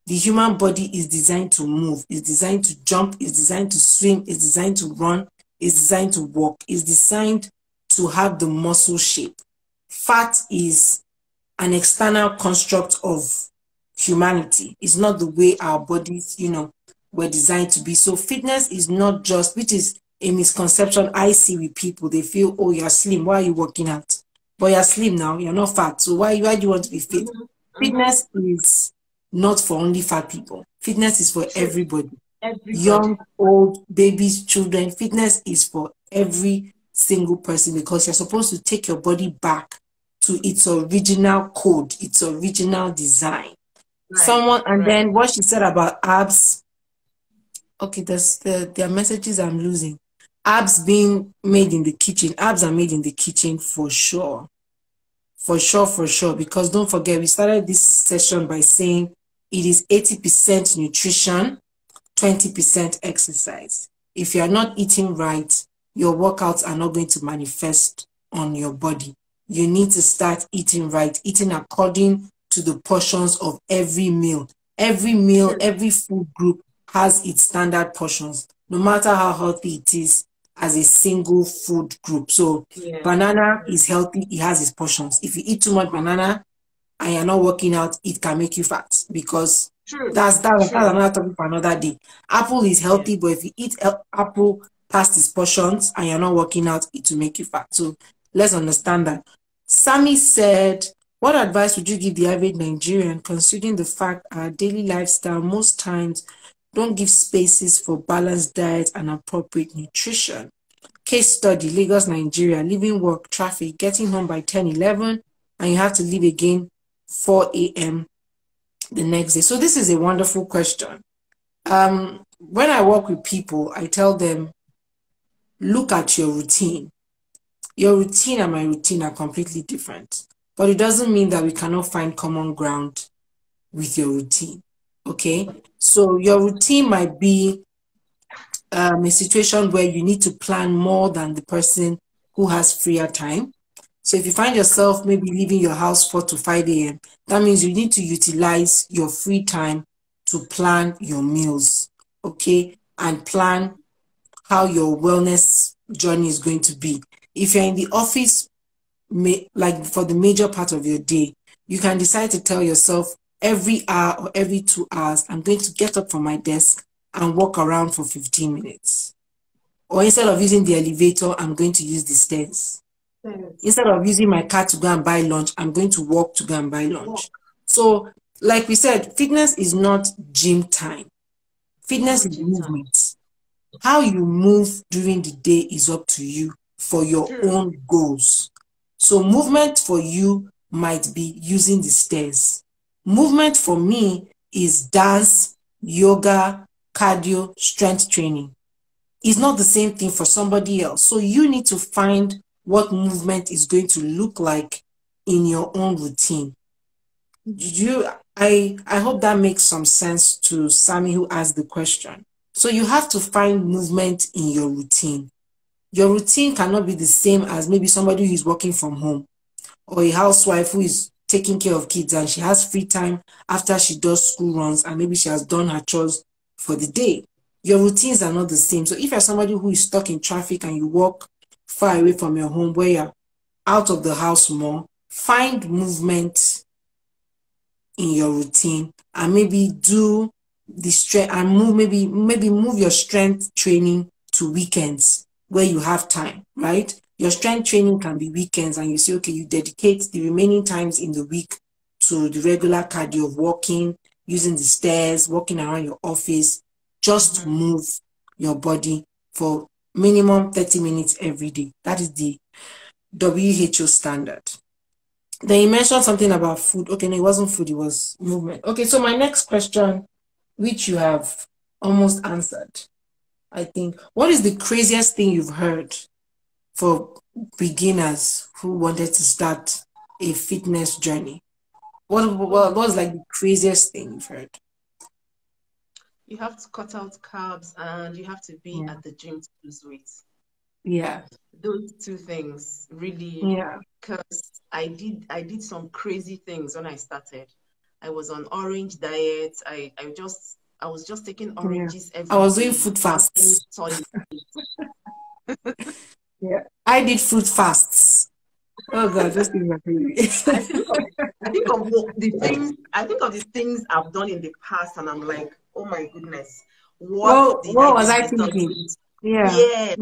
A: The human body is designed to move, is designed to jump, is designed to swim, is designed to run, is designed to walk, is designed to have the muscle shape. Fat is an external construct of humanity. It's not the way our bodies, were designed to be. So fitness is not just, which is a misconception I see with people. They feel, oh, you're slim. Why are you working out? But you're slim now. You're not fat. So why do you want to be fit? Fitness is not for only fat people. Fitness is for
B: True.
A: everybody.
B: Everybody.
A: Young, old, babies, children. Fitness is for every single person, because you're supposed to take your body back to its original code, its original design.
B: Right.
A: And
B: Right.
A: then what she said about abs, okay, there are messages I'm losing. Abs being made in the kitchen. Abs are made in the kitchen for sure. For sure. Because don't forget, we started this session by saying it is 80% nutrition, 20% exercise. If you are not eating right, your workouts are not going to manifest on your body. You need to start eating right, eating according to the portions of every meal. Every meal, every food group has its standard portions, no matter how healthy it is as a single food group. So
B: Yeah.
A: banana is healthy, it has its portions. If you eat too much banana and you're not working out, it can make you fat, because
B: True.
A: that's another topic for another day. Apple is
B: Yeah.
A: healthy, but if you eat apple past its portions and you're not working out, it will make you fat. So let's understand that. Sammy said What advice would you give the average Nigerian, considering the fact our daily lifestyle most times don't give spaces for balanced diet and appropriate nutrition? Case study, Lagos, Nigeria, leaving work, traffic, getting home by 10, 11, and you have to leave again 4 a.m. the next day. So this is a wonderful question. When I work with people, I tell them, look at your routine. Your routine and my routine are completely different. But it doesn't mean that we cannot find common ground with your routine. Okay? So your routine might be a situation where you need to plan more than the person who has freer time. So if you find yourself maybe leaving your house 4 to 5 a.m., that means you need to utilize your free time to plan your meals, okay? And plan how your wellness journey is going to be. If you're in the office, like for the major part of your day, you can decide to tell yourself every hour or every 2 hours, I'm going to get up from my desk and walk around for 15 minutes. Or instead of using the elevator, I'm going to use the stairs. Instead of using my car to go and buy lunch, I'm going to walk to go and buy lunch. So, like we said, fitness is not gym time. Fitness is movement. How you move during the day is up to you for your own goals. So movement for you might be using the stairs. Movement for me is dance, yoga, cardio, strength training. It's not the same thing for somebody else. So you need to find what movement is going to look like in your own routine. I hope that makes some sense to Sammy who asked the question. So you have to find movement in your routine. Your routine cannot be the same as maybe somebody who is working from home or a housewife who is taking care of kids and she has free time after she does school runs and maybe she has done her chores for the day. Your routines are not the same. So if you're somebody who is stuck in traffic and you walk far away from your home where you're out of the house more, find movement in your routine and maybe do the strength and maybe move your strength training to weekends where you have time, right? Your strength training can be weekends and you say, okay, you dedicate the remaining times in the week to the regular cardio of walking, using the stairs, walking around your office, just move your body for minimum 30 minutes every day. That is the WHO standard. Then you mentioned something about food. Okay, no, it wasn't food, it was movement. Okay, so my next question, which you have almost answered, I think. What is the craziest thing you've heard for beginners who wanted to start a fitness journey? What was like the craziest thing you've heard?
B: You have to cut out carbs and you have to be at the gym to lose weight.
A: Yeah.
B: Those two things really, because I did some crazy things when I started. I was on orange diet. I was just taking oranges every day.
A: I was doing fruit fasts. Yeah. I did fruit fasts. Oh God, just think about it.
B: I think of the things I've done in the past and I'm like, oh my goodness. What
A: was I thinking?
B: Yeah.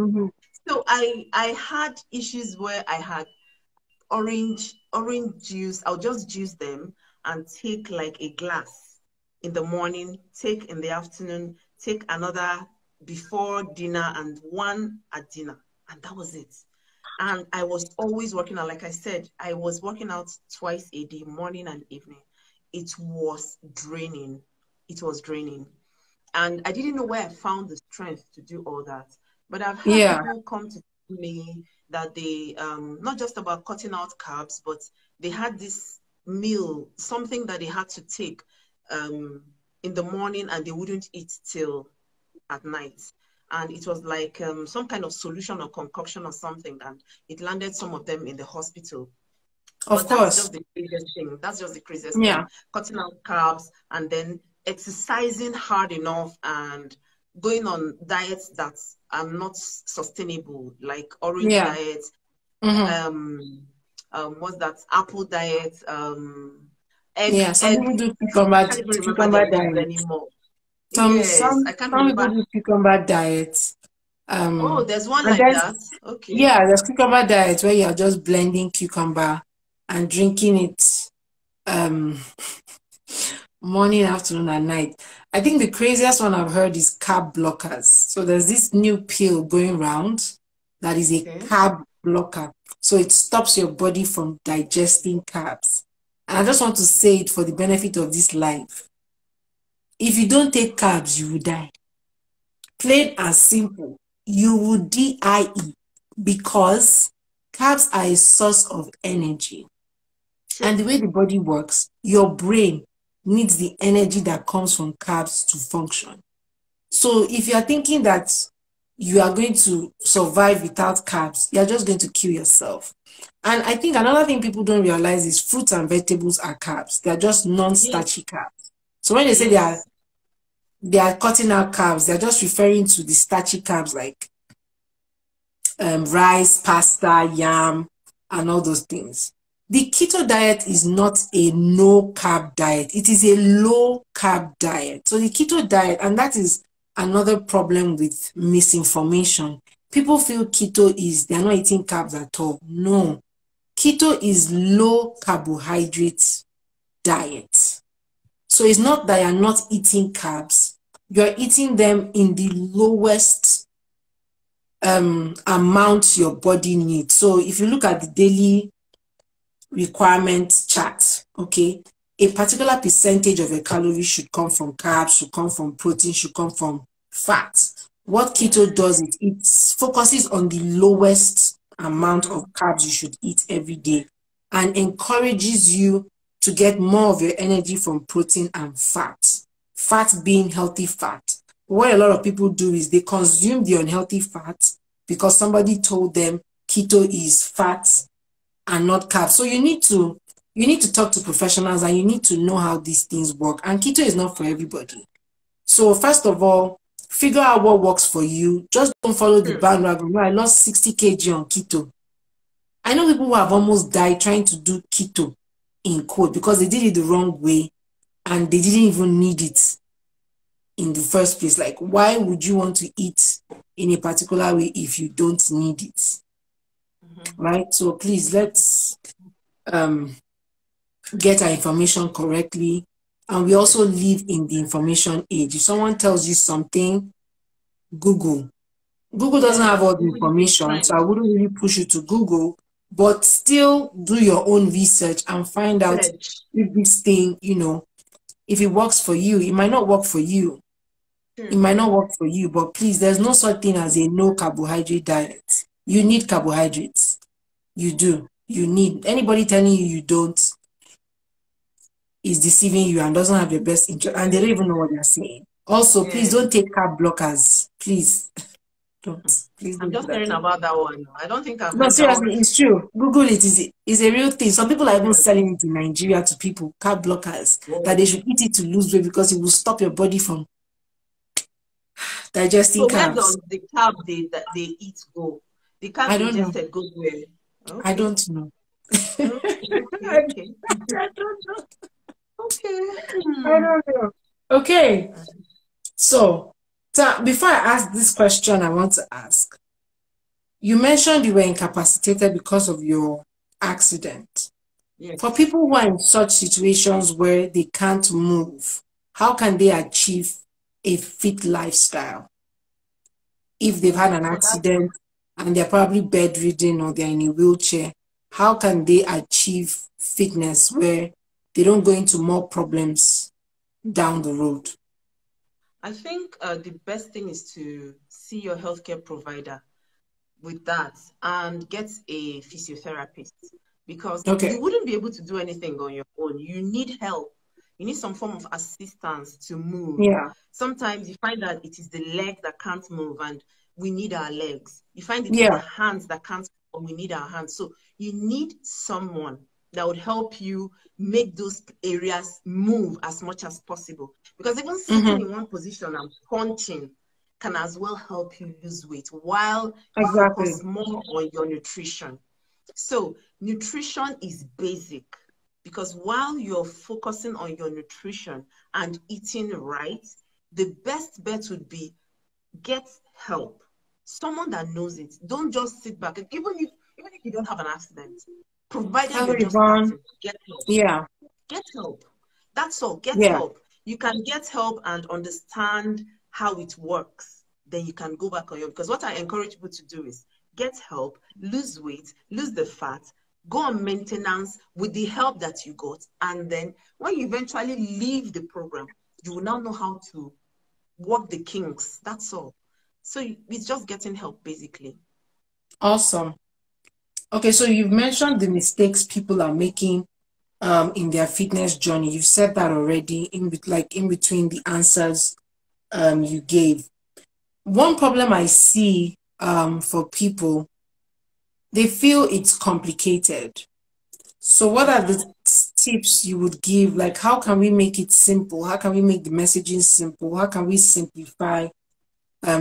B: So I had issues where I had orange juice. I'll just juice them and take like a glass in the morning, take in the afternoon, take another before dinner and one at dinner. And that was it. And I was always working out. Like I said, I was working out twice a day, morning and evening. It was draining. It was draining. And I didn't know where I found the strength to do all that. But I've had people come to me that they, not just about cutting out carbs, but they had this meal, something that they had to take in the morning and they wouldn't eat till at night. And it was like some kind of solution or concoction or something. And it landed some of them in the hospital.
A: Of course.
B: That's just the craziest thing. That's just the craziest thing. Cutting out carbs and then exercising hard enough and going on diets that are not sustainable, like orange diets, what's that, apple diet, egg,
A: some people do cucumber diet
B: anymore.
A: Some people do cucumber diet.
B: There's one like that. Okay.
A: Yeah, there's cucumber diet where you're just blending cucumber and drinking it morning, afternoon, and night. I think the craziest one I've heard is carb blockers. So there's this new pill going around that is a
B: Okay.
A: carb blocker. So it stops your body from digesting carbs. And I just want to say it for the benefit of this life. If you don't take carbs, you will die. Plain and simple. You will die because carbs are a source of energy.
B: Sure.
A: And the way the body works, your brain needs the energy that comes from carbs to function. So if you are thinking that you are going to survive without carbs, you are just going to kill yourself. And I think another thing people don't realize is fruits and vegetables are carbs. They are just non-starchy carbs. So when they say
B: Yes.
A: they are cutting out carbs, they're just referring to the starchy carbs like rice, pasta, yam, and all those things. The keto diet is not a no carb diet. It is a low carb diet. So the keto diet, and that is another problem with misinformation. People feel keto is they're not eating carbs at all. No. Keto is low carbohydrate diet. So it's not that you're not eating carbs. You're eating them in the lowest amount your body needs. So if you look at the daily requirement chart, okay, a particular percentage of your calories should come from carbs, should come from protein, should come from fat. What keto does is it focuses on the lowest amount of carbs you should eat every day and encourages you to get more of your energy from protein and fat. Fat being healthy fat. What a lot of people do is they consume the unhealthy fat because somebody told them keto is fat and not carbs. So you need to talk to professionals and you need to know how these things work. And keto is not for everybody. So first of all, figure out what works for you. Just don't follow the bandwagon. No, I lost 60 kg on keto. I know people who have almost died trying to do keto in quote because they did it the wrong way and they didn't even need it in the first place. Like, why would you want to eat in a particular way if you don't need it? Right? So please, let's get our information correctly. And we also live in the information age. If someone tells you something, Google. Google doesn't have all the information, so I wouldn't really push you to Google, but still do your own research and find out if this thing, if it works for you. It might not work for you. It might not work for you, but please, there's no such thing as a no carbohydrate diet. You need carbohydrates. You do. You need. Anybody telling you you don't is deceiving you and doesn't have your best interest, and they don't even know what they're saying. Also, please don't take carb blockers. Please don't. Please
B: I'm
A: don't do
B: just
A: that.
B: hearing about that one. I don't think I've
A: No,
B: heard about
A: seriously, it's true. Google it. Is a real thing. Some people are even
B: it.
A: selling it in Nigeria to people, carb blockers, that they should eat it to lose weight because it will stop your body from digesting
B: So where
A: carbs.
B: does the carb they eat go? The carb
A: I don't know.
B: ingested goes where?
A: I
B: Okay.
A: don't know.
B: Okay.
A: I
B: Okay.
A: don't know.
B: Okay.
A: I don't know. Okay. So before I ask this question, I want to ask. You mentioned you were incapacitated because of your accident.
B: Yes.
A: For people who are in such situations where they can't move, how can they achieve a fit lifestyle? If they've had an accident and they're probably bedridden or they're in a wheelchair, how can they achieve fitness where they don't go into more problems down the road?
B: I think the best thing is to see your healthcare provider with that and get a physiotherapist because
A: Okay.
B: you wouldn't be able to do anything on your own. You need help. You need some form of assistance to move.
A: Yeah.
B: Sometimes you find that it is the leg that can't move and we need our legs. You find it is the
A: Yeah.
B: hands that can't move and we need our hands. So you need someone that would help you make those areas move as much as possible. Because even sitting in one position and punching can as well help you lose weight while you
A: Exactly.
B: focus more on your nutrition. So nutrition is basic because while you're focusing on your nutrition and eating right, the best bet would be get help. Someone that knows it. Don't just sit back. And even if you don't have an accident, provided
A: Hello,
B: you're just
A: Yvonne.
B: starting. Get help.
A: Yeah,
B: Get help. That's all. Get
A: yeah.
B: help. You can get help and understand how it works. Then you can go back on your, because what I encourage people to do is get help, lose weight, lose the fat, go on maintenance with the help that you got. And then when you eventually leave the program, you will now know how to work the kinks. That's all. So it's just getting help, basically.
A: Awesome. Okay, so you've mentioned the mistakes people are making in their fitness journey. You've said that already in between the answers you gave. One problem I see for people, they feel it's complicated. So what are the tips you would give? Like, how can we make it simple? How can we make the messaging simple? How can we simplify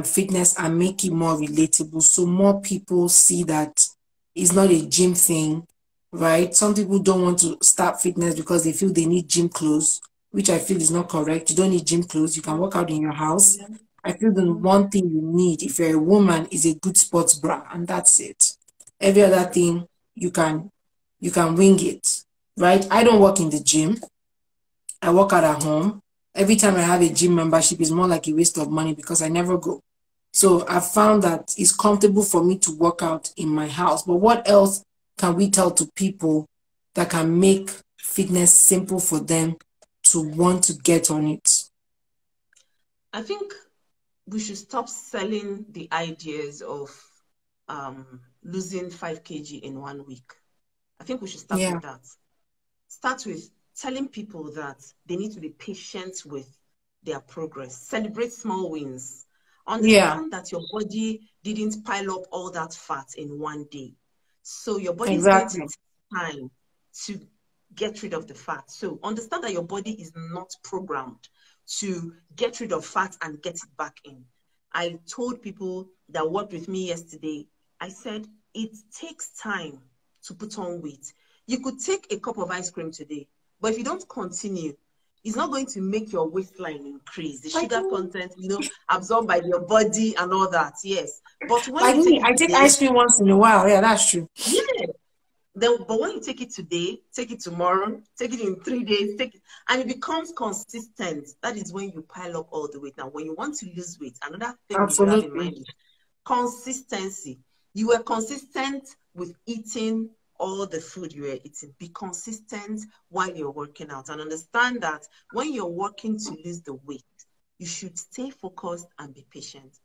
A: fitness and make it more relatable so more people see that it's not a gym thing, right? Some people don't want to start fitness because they feel they need gym clothes, which I feel is not correct. You don't need gym clothes. You can work out in your house. I feel the one thing you need if you're a woman is a good sports bra, and that's it. Every other thing you can wing it, right? I don't work in the gym. I work out at home. Every time I have a gym membership, it's more like a waste of money because I never go. So I found that it's comfortable for me to work out in my house. But what else can we tell to people that can make fitness simple for them to want to get on it?
B: I think we should stop selling the ideas of losing 5 kg in 1 week. I think we should start
A: Yeah,
B: with that. Start with telling people that they need to be patient with their progress. Celebrate small wins.
A: yeah,
B: Understand that your body didn't pile up all that fat in one day. So your body is going to
A: exactly.
B: take time to get rid of the fat. So understand that your body is not programmed to get rid of fat and get it back in. I told people that worked with me yesterday, I said, it takes time to put on weight. You could take a cup of ice cream today, but if you don't continue, it's not going to make your waistline increase. The
A: Like
B: sugar
A: me,
B: content, absorbed by your body and all that. Yes. But when
A: like
B: you
A: me,
B: take it
A: I take
B: today,
A: ice cream once in a while. Yeah, that's true.
B: yeah. But when you take it today, take it tomorrow, take it in 3 days, take it, and it becomes consistent. That is when you pile up all the weight. Now, when you want to lose weight, another thing you should have in
A: Absolutely.
B: mind is consistency. You were consistent with eating all the food you were eating. Be consistent while you're working out and understand that when you're working to lose the weight, you should stay focused and be patient.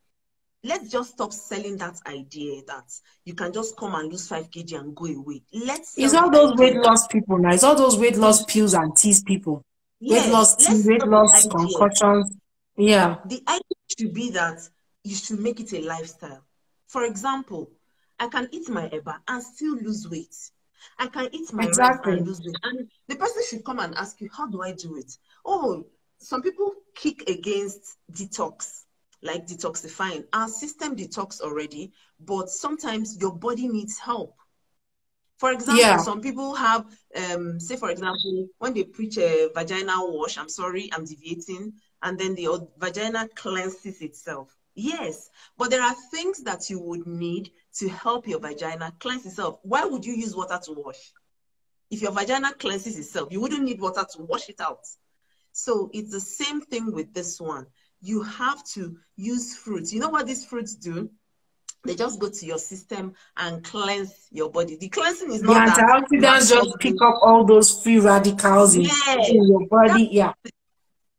B: Let's just stop selling that idea that you can just come and lose 5 kg and go away. Let's
A: It's
B: sell
A: all
B: the
A: those
B: idea
A: weight
B: that,
A: loss people now. It's all those weight loss pills and teas people. Weight
B: yeah,
A: loss tea,
B: let's
A: weight
B: sell the
A: loss
B: idea.
A: concoctions. Yeah,
B: The idea should be that you should make it a lifestyle. For example, I can eat my eba and still lose weight. I can eat my rice and
A: exactly.
B: lose weight. And the person should come and ask you, how do I do it? Oh, some people kick against detox, like detoxifying. Our system detox already, but sometimes your body needs help. For example,
A: Yeah,
B: some people have, say, for example, when they preach a vaginal wash, I'm sorry, I'm deviating, and then the vagina cleanses itself. Yes, but there are things that you would need to help your vagina cleanse itself. Why would you use water to wash? If your vagina cleanses itself, you wouldn't need water to wash it out. So it's the same thing with this one. You have to use fruits. You know what these fruits do? They just go to your system and cleanse your body. The cleansing is
A: the
B: not that you are
A: antioxidants just pick
B: struggling.
A: up all those free radicals
B: Yes,
A: in your
B: that,
A: body. Yeah,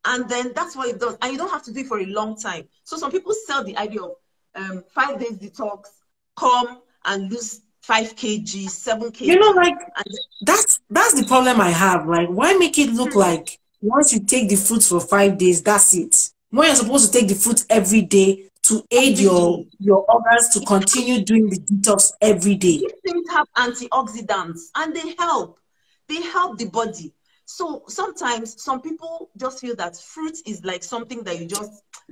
B: and then that's what it does. And you don't have to do it for a long time. So some people sell the idea of 5 days detox, come and lose 5 kg, 7
A: you know,
B: kg.
A: like
B: And
A: that's the problem I have. Like, why make it look like once you take the fruits for 5 days, that's it? When you're supposed to take the fruits every day to aid
B: every
A: your
B: day,
A: your organs to continue doing the detox every day.
B: these things have antioxidants and they help. They help the body. So sometimes some people just feel that fruit is like something that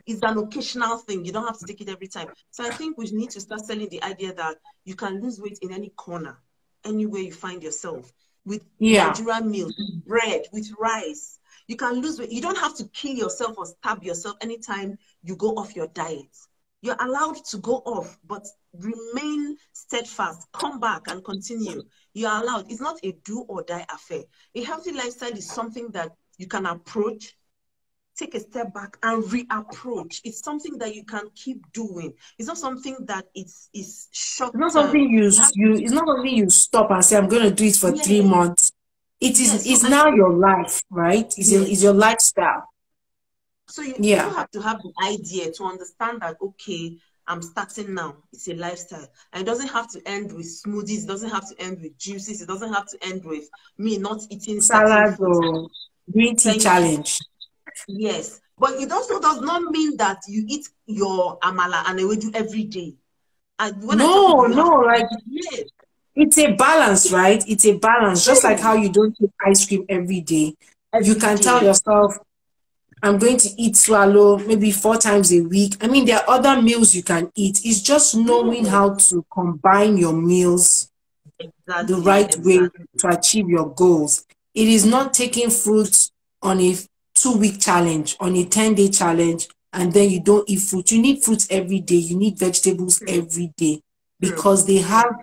B: is an occasional thing. You don't have to take it every time. So I think we need to start selling the idea that you can lose weight in any corner, anywhere you find yourself, with
A: Yeah.
B: Nigerian meals, with bread, with rice. You can lose weight. You don't have to kill yourself or stab yourself anytime you go off your diet. You're allowed to go off, but remain steadfast, come back and continue. You're allowed. It's not a do or die affair. A healthy lifestyle is something that you can approach, take a step back and reapproach. It's something that you can keep doing. It's not something that is short
A: It's not
B: term.
A: something it's not something you stop and say, I'm going to do it for 3 months. It's now your life, right? It's your lifestyle.
B: So you also have to have the idea to understand that, okay, I'm starting now. It's a lifestyle. And it doesn't have to end with smoothies. It doesn't have to end with juices. It doesn't have to end with me not eating
A: salad or green tea challenge.
B: Yes. But it also does not mean that you eat your amala and ewedu every day. And when
A: it's a balance, right? It's a balance. Just like how you don't eat ice cream every day. You can tell yourself, I'm going to eat swallow maybe 4 times a week. I mean, there are other meals you can eat. It's just knowing how to combine your meals the right way to achieve your goals. It is not taking fruits on a 2-week challenge, on a 10-day challenge, and then you don't eat fruit. You need fruits every day. You need vegetables every day because they have,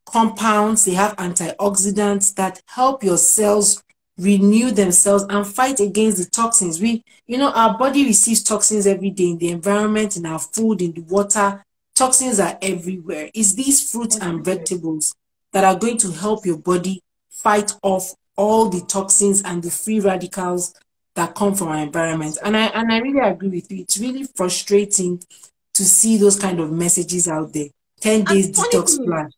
A: compounds, they have antioxidants that help your cells renew themselves and fight against the toxins. Our body receives toxins every day in the environment, in our food, in the water. Toxins are everywhere. It's these fruits and vegetables that are going to help your body fight off all the toxins and the free radicals that come from our environment. And I really agree with you. It's really frustrating to see those kind of messages out there. 10 days detox plan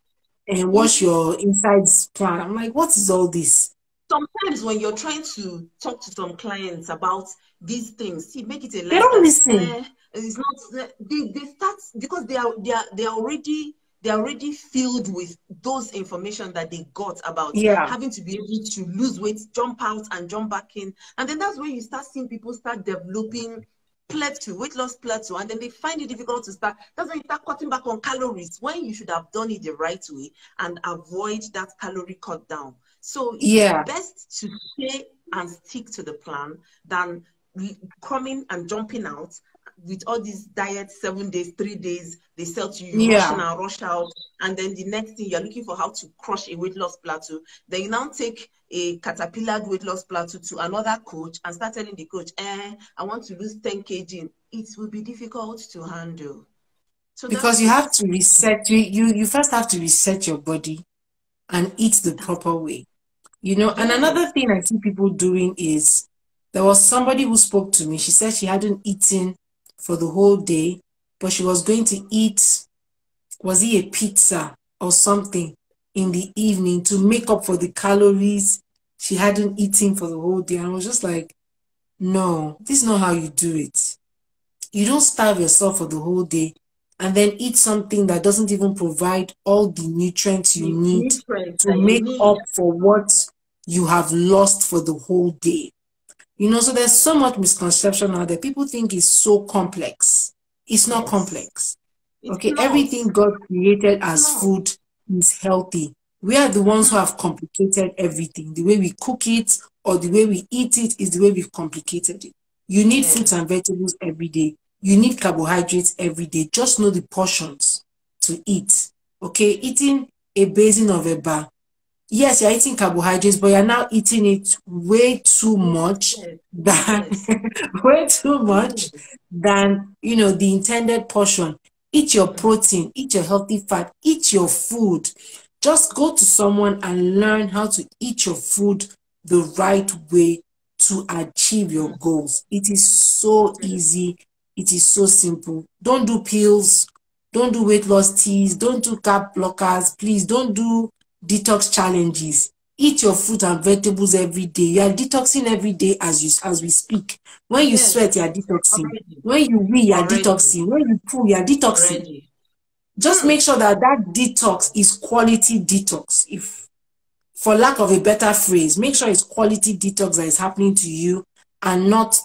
A: and wash your insides plan. I'm like, what is all this?
B: Sometimes when you're trying to talk to some clients about these things, see, make it a lifestyle.
A: They don't listen.
B: It's not. They start because they're already filled with those information that they got about having to be able to lose weight, jump out and jump back in, and then that's when you start seeing people start developing weight loss plateau, and then they find it difficult to start. That's when you start cutting back on calories when you should have done it the right way and avoid that calorie cut down. So it's best to stay and stick to the plan than coming and jumping out with all these diets, 7 days, 3 days, they sell to you, rush out, and then the next thing you're looking for how to crush a weight loss plateau. Then you now take a caterpillar weight loss plateau to another coach and start telling the coach, I want to lose 10 kg. It will be difficult to handle. So
A: because you have to reset, you first have to reset your body and eat the proper way. And another thing I see people doing is, there was somebody who spoke to me. She said she hadn't eaten for the whole day, but she was going to eat, was it a pizza or something in the evening to make up for the calories she hadn't eaten for the whole day. And I was just like, no, this is not how you do it. You don't starve yourself for the whole day and then eat something that doesn't even provide all the nutrients you need to make up for what you have lost for the whole day. So there's so much misconception out there. People think it's so complex. It's not complex. Okay, everything God created as food is healthy. We are the ones who have complicated everything. The way we cook it or the way we eat it is the way we've complicated it. You need fruits and vegetables every day. You need carbohydrates every day. Just know the portions to eat. Okay, eating a basin of eba. Yes, you're eating carbohydrates, but you're now eating it way too much than the intended portion. Eat your protein, eat your healthy fat, eat your food. Just go to someone and learn how to eat your food the right way to achieve your goals. It is so easy. It is so simple. Don't do pills. Don't do weight loss teas. Don't do carb blockers. Please don't do detox challenges. Eat your fruit and vegetables every day. You are detoxing every day as we speak. When you sweat, you are detoxing. When you wee, you are detoxing. When you poo, you are detoxing. Just make sure that detox is quality detox. If, for lack of a better phrase, make sure it's quality detox that is happening to you and not,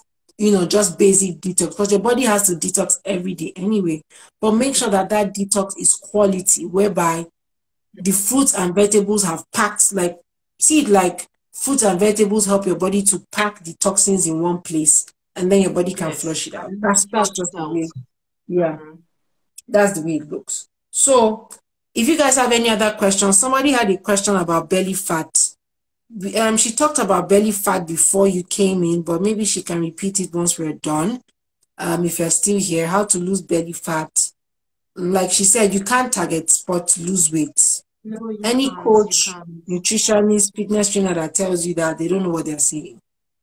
A: just basic detox, because your body has to detox every day anyway. But make sure that detox is quality, whereby the fruits and vegetables have packed, like fruits and vegetables help your body to pack the toxins in one place, and then your body can flush it out. That's just the way. Yeah, that's the way it looks. So if you guys have any other questions, somebody had a question about belly fat. She talked about belly fat before you came in, but maybe she can repeat it once we're done. If you're still here, how to lose belly fat. Like she said, you can't target spot to lose weight.
B: No, you
A: Any
B: can't. You
A: coach,
B: can't.
A: nutritionist, fitness trainer that tells you that, they don't know what they're saying.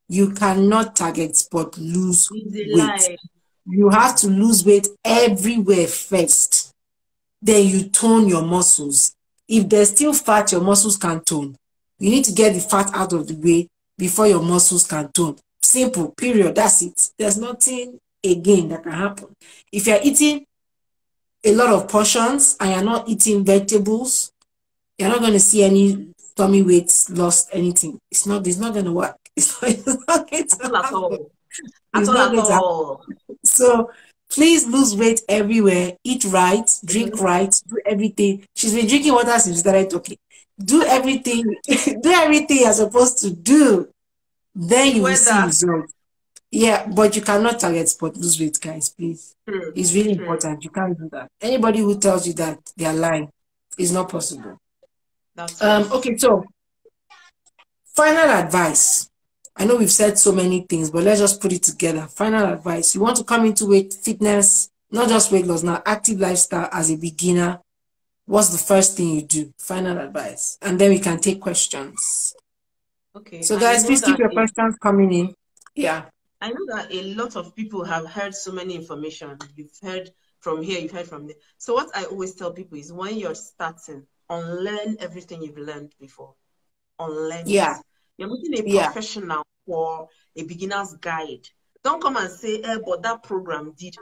A: You cannot target spot, lose
B: It's a
A: weight.
B: lie.
A: You have to lose weight everywhere first. Then you tone your muscles. If there's still fat, your muscles can tone. You need to get the fat out of the way before your muscles can tone. Simple, period. That's it. There's nothing again that can happen. If you're eating a lot of portions and you're not eating vegetables, you're not going to see any tummy weight lost, anything. It's not going to work. It's not going to
B: At
A: happen.
B: all.
A: It's
B: At all,
A: not
B: at
A: going to happen.
B: all.
A: So please lose weight everywhere. Eat right, drink right, do everything. She's been drinking water since she started talking. Do everything, do everything you're supposed to do. Then you will see results. Yeah, but you cannot target spot lose weight, guys, please.
B: True.
A: It's really
B: True.
A: important. You can't do that. Anybody who tells you that, they are lying. It's not possible.
B: That's right.
A: Okay, so final advice. I know we've said so many things, but let's just put it together. Final advice. You want to come into weight fitness, not just weight loss, now active lifestyle as a beginner. What's the first thing you do? Final advice. And then we can take questions.
B: Okay.
A: So guys, please keep your questions coming in. Yeah.
B: I know that a lot of people have heard so many information. You've heard from here, you've heard from there. So what I always tell people is when you're starting, unlearn everything you've learned before. Unlearn it. You're looking a professional for a beginner's guide. Don't come and say, but that program did.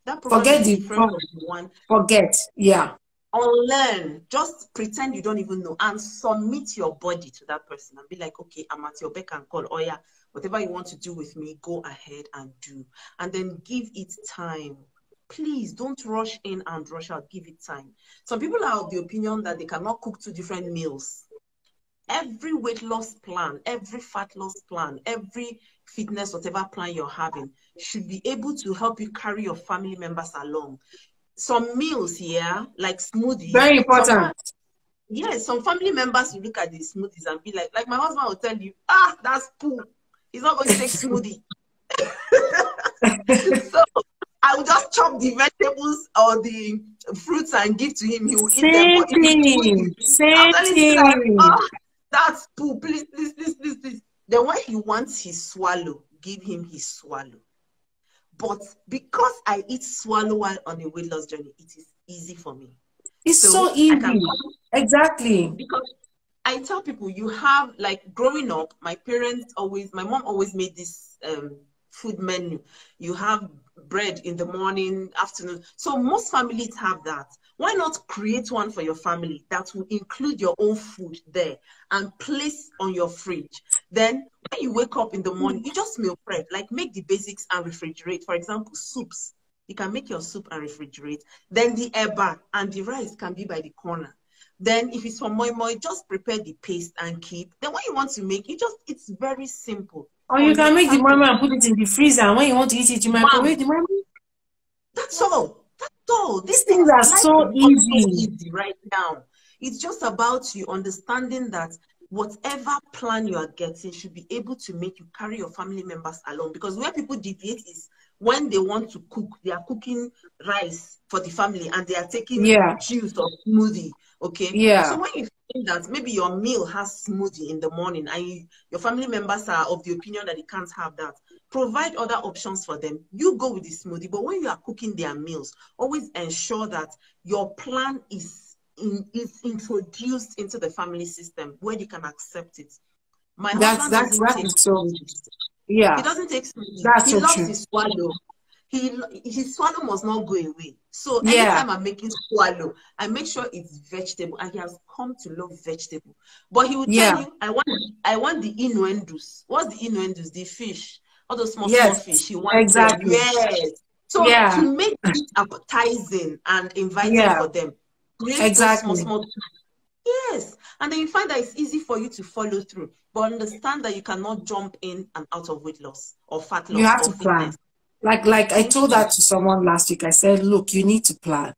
B: That program is different from the one.
A: Forget. Yeah.
B: Unlearn. Just pretend you don't even know and submit your body to that person and be like, okay, I'm at your beck and call. Oh yeah, whatever you want to do with me, go ahead and do. And then give it time. Please don't rush in and rush out. Give it time. Some people are of the opinion that they cannot cook 2 different meals. Every weight loss plan, every fat loss plan, every fitness, whatever plan you're having should be able to help you carry your family members along. Some meals here, like smoothies.
A: Very important.
B: Some family members will look at the smoothies and be like my husband will tell you, that's poo. He's not going to take smoothie. So I will just chop the vegetables or the fruits and give to him. He will eat them. But
A: Same thing.
B: That's poo. Please. Then when he wants his swallow, give him his swallow. But because I eat swallow while on a weight loss journey, it is easy for me.
A: It's so easy. Exactly.
B: Because I tell people, you have, like, growing up, my mom always made this food menu. You have bread in the morning, afternoon. So most families have that. Why not create one for your family that will include your own food there and place on your fridge? Then when you wake up in the morning, you just meal prep, like make the basics and refrigerate. For example, soups. You can make your soup and refrigerate. Then the eba and the rice can be by the corner. Then if it's for moi moi, just prepare the paste and keep. Then when you want to make, it's very simple.
A: Or you can make the moi moi and put it in the freezer. And when you want to eat it, you microwave the moi moi.
B: That's all.
A: These things are so easy
B: right now. It's just about you understanding that whatever plan you are getting should be able to make you carry your family members along. Because where people deviate is when they want to cook, they are cooking rice for the family and they are taking juice or smoothie. Okay. So when you think that maybe your meal has smoothie in the morning and your family members are of the opinion that they can't have that, provide other options for them. You go with the smoothie, but when you are cooking their meals, always ensure that your plan is introduced into the family system where you can accept it. My husband doesn't take smoothies. He doesn't take smoothies. He loves his swallow. His swallow must not go away. So anytime I'm making swallow, I make sure it's vegetable, and he has come to love vegetable. But he will tell you, I want the innuendos. What's the innuendos? The fish. All those small fish. He wants them. So to make it appetizing and inviting for them, create those small. Yes, and then you find that it's easy for you to follow through. But understand that you cannot jump in and out of weight loss or fat loss.
A: You have to plan. Like I
B: Thank
A: told
B: you.
A: that to someone last week. I said, look, you need to plan.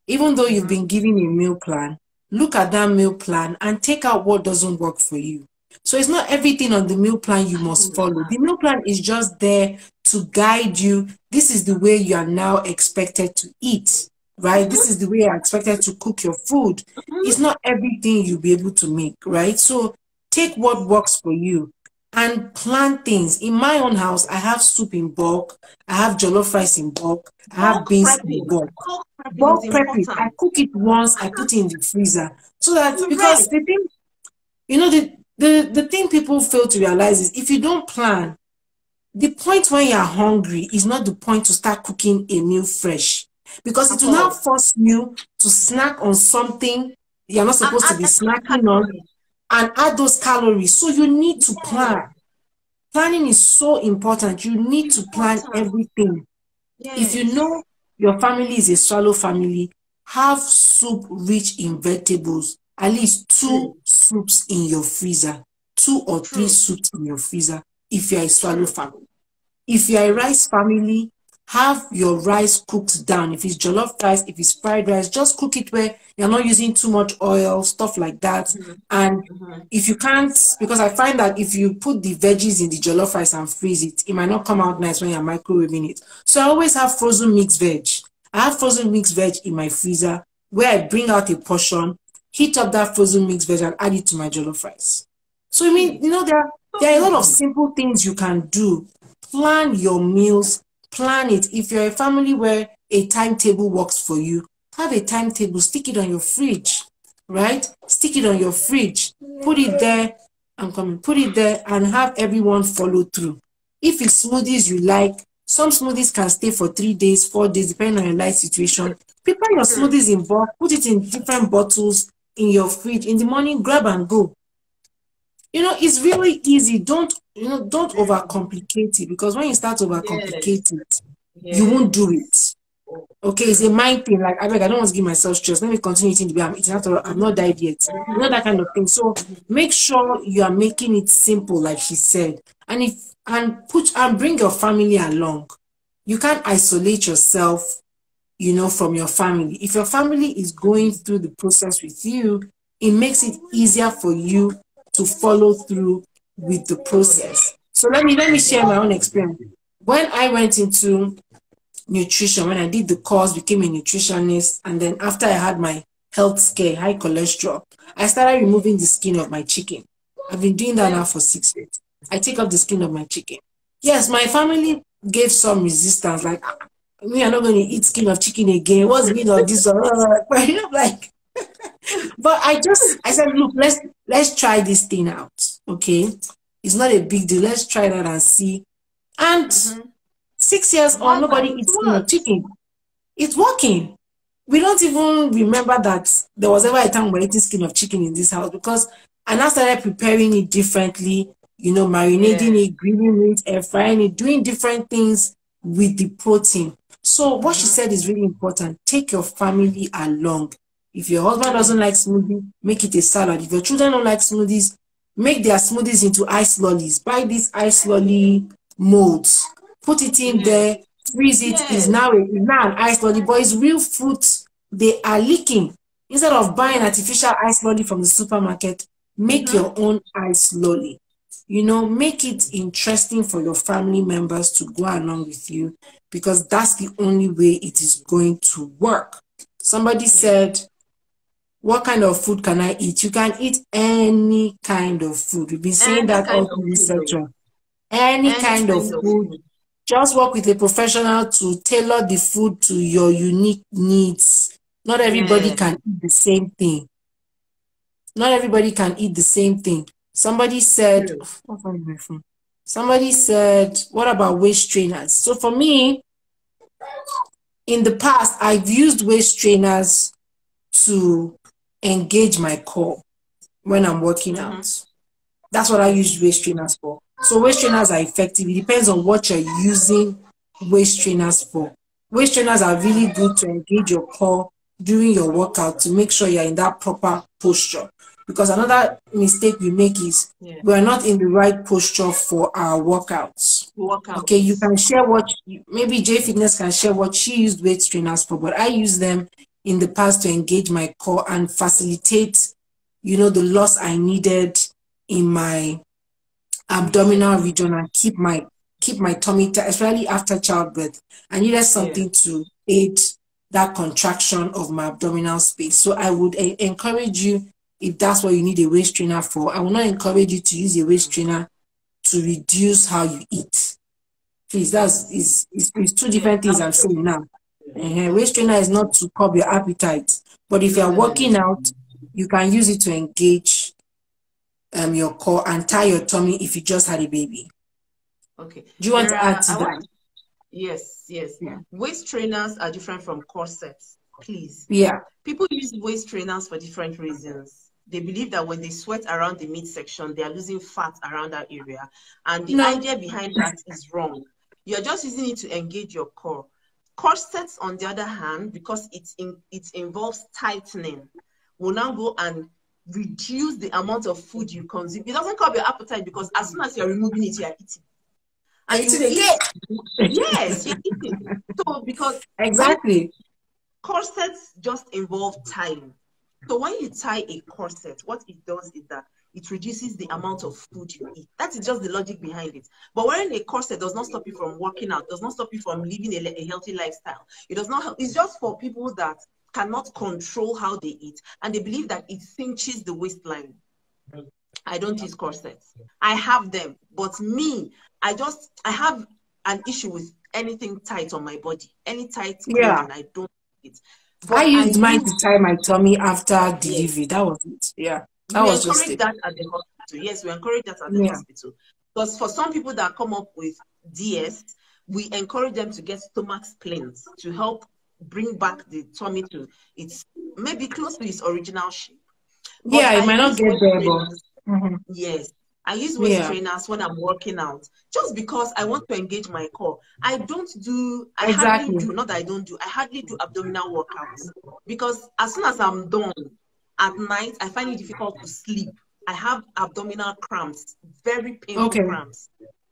A: Even though you've been given a meal plan, look at that meal plan and take out what doesn't work for you. So it's not everything on the meal plan you
B: I
A: must follow.
B: understand.
A: The meal plan is just there to guide you. This is the way you are now expected to eat, right? This is the way you're expected to cook your food. It's not everything you'll be able to make, right? So take what works for you and plan things. In my own house, I have soup in bulk, I have jollof rice in bulk, I have
B: Bulk
A: beans in
B: prepping.
A: bulk.
B: Bulk prepping is
A: Bulk prepping, I
B: important.
A: cook it once, I put it in the freezer. So that, because
B: Correct.
A: the thing, the thing people fail to realize is if you don't plan, the point when you're hungry is not the point to start cooking a meal fresh, because it
B: At
A: will now
B: all.
A: force you to snack on something you're not
B: And
A: supposed to
B: add
A: be
B: extra
A: snacking on
B: calories.
A: and add those calories. So you need to
B: Yes.
A: plan. Planning is so important. You need to plan
B: Important.
A: everything. If you
B: Yes.
A: know your family is a swallow family, have soup rich in vegetables, at least
B: True.
A: two soups in your freezer, two or three
B: True.
A: soups in your freezer if you're a swallow
B: True.
A: family. If you're a
B: True.
A: rice family, have your rice cooked down. If it's jollof rice, if it's fried rice, just cook it where you're not using too much oil, stuff like that. And
B: Mm-hmm.
A: if you can't, because I find that if you put the veggies in the jollof rice and freeze it, it might not come out nice when you're microwaving it. So I always have frozen mixed veg. I have frozen mixed veg in my freezer where I bring out a portion, heat up that frozen mixed veg and add it to my jollof rice. So I mean,
B: See, so
A: there are a lot of
B: easy.
A: simple things you can do. Plan your meals, plan it. If you're a family where a timetable works for you, have a timetable, stick it on your fridge, right? Stick it on your fridge, put it there. I'm coming, put it there and have everyone follow through. If it's smoothies you like, some smoothies can stay for 3 days, 4 days, depending on your life situation. Prepare your
B: True.
A: smoothies in bulk, put it in different bottles in your fridge. In the morning, grab and go. It's really easy. Don't overcomplicate it, because when you start
B: Yes.
A: overcomplicate it, you won't do
B: Yes.
A: it. Okay, it's a
B: True.
A: mind thing. Like, I don't want to give myself stress. Let me continue eating the way I'm eating after I've not died yet. That kind of thing. So make sure you are making it simple, like she said. And bring your family along. You can't isolate yourself, from your family. If your family is going through the process with you, it makes it easier for you to follow through with the process. So let me share my own experience. When I went into nutrition, when I did the course, became a nutritionist, and then after I had my health scare, high cholesterol, I started removing the skin of my chicken. I've been doing that now for 6 years. I take off the skin of my chicken. Yes, my family gave some resistance, like, me, I'm not going to eat skin of chicken again. What's the meaning of this? But like, but I said, look, let's try this thing out. Okay. It's not a big deal. Let's try that and see. And
B: Mm-hmm.
A: 6 years on,
B: Voila,
A: nobody
B: it
A: eats skin of
B: works.
A: chicken. It's working. We don't even remember that there was ever a time we were eating skin of chicken in this house, because I now started preparing it differently,
B: Yeah.
A: marinating it, grilling it, air frying it, doing different things with the protein. So what she
B: Mm-hmm.
A: said is really important. Take your family along. If your husband
B: True.
A: doesn't like smoothie, make it a salad. If your children don't like smoothies, make their smoothies into ice lollies. Buy these ice lolly molds, put it in
B: Yes.
A: there, freeze it. Is
B: Yes.
A: now an ice lolly, but it's real fruit they are leaking. Instead of buying
B: Yes.
A: artificial ice lolly from the supermarket, make
B: Mm-hmm.
A: your own ice lolly. Make it interesting for your family members to go along with you, because that's the only way it is going to work. Somebody
B: Yes.
A: said, what kind of food can I eat? You can eat any kind of food. We've been saying
B: Any
A: that
B: kind
A: all
B: of
A: through this
B: food, though.
A: section. Any
B: Any
A: kind of
B: kind of
A: food.
B: food.
A: Just work with a professional to tailor the food to your unique needs. Not everybody
B: Yeah.
A: can eat the same thing. Not everybody can eat the same thing. Somebody said,
B: True.
A: what's wrong with my phone? Somebody said, what about waist trainers? So for me, in the past, I've used waist trainers to engage my core when I'm working
B: Mm-hmm.
A: out. That's what I use waist trainers for. So waist trainers are effective. It depends on what you're using waist trainers for. Waist trainers are really good to engage your core during your workout to make sure you're in that proper posture. because another mistake we make is we're not in the right posture for our workouts. Okay, you can share what maybe J Fitness can share what she used weight trainers for, but I use them in the past to engage my core and facilitate, you know, the loss I needed in my abdominal region and keep my tummy tight, especially after childbirth. I needed something to aid that contraction of my abdominal space. So I would encourage you, if that's what you need a waist trainer for, I will not encourage you to use a waist trainer to reduce how you eat. Please, it's two different things I'm saying now. Waist trainer is not to curb your appetite, but if you're working out, you can use it to engage your core and tie your tummy if you just had a baby.
B: Okay.
A: Do you want to add to that?
B: Yes. Yeah. Waist trainers are different from corsets, please.
A: Yeah.
B: People use waist trainers for different reasons. They believe that when they sweat around the midsection, they are losing fat around that area. And the idea behind that is wrong. You're just using it to engage your core. Corsets, on the other hand, because it involves tightening, will now go and reduce the amount of food you consume. It doesn't curb your appetite because as soon as you're removing it, you're eating.
A: And you eat.
B: Yes, you're eating. So because
A: exactly,
B: corsets just involve tying. So when you tie a corset, what it does is that it reduces the amount of food you eat. That is just the logic behind it. But wearing a corset does not stop you from working out, does not stop you from living a healthy lifestyle. It does not help. It's just for people that cannot control how they eat, and they believe that it cinches the waistline. I don't use corsets. I have them, but me, I have an issue with anything tight on my body. Any tight clothing, I don't like it.
A: But I used mine to tie my tummy after delivery. That was it. Yeah. That was just it.
B: That at the hospital. Yes, we encourage that at the hospital. Because for some people that come up with DS, we encourage them to get stomach splints to help bring back the tummy to its maybe close to its original shape. But
A: it might not get there, but
B: yes. I use waist trainers when I'm working out, just because I want to engage my core. I hardly do abdominal workouts, because as soon as I'm done at night, I find it difficult to sleep. I have abdominal cramps, very painful cramps.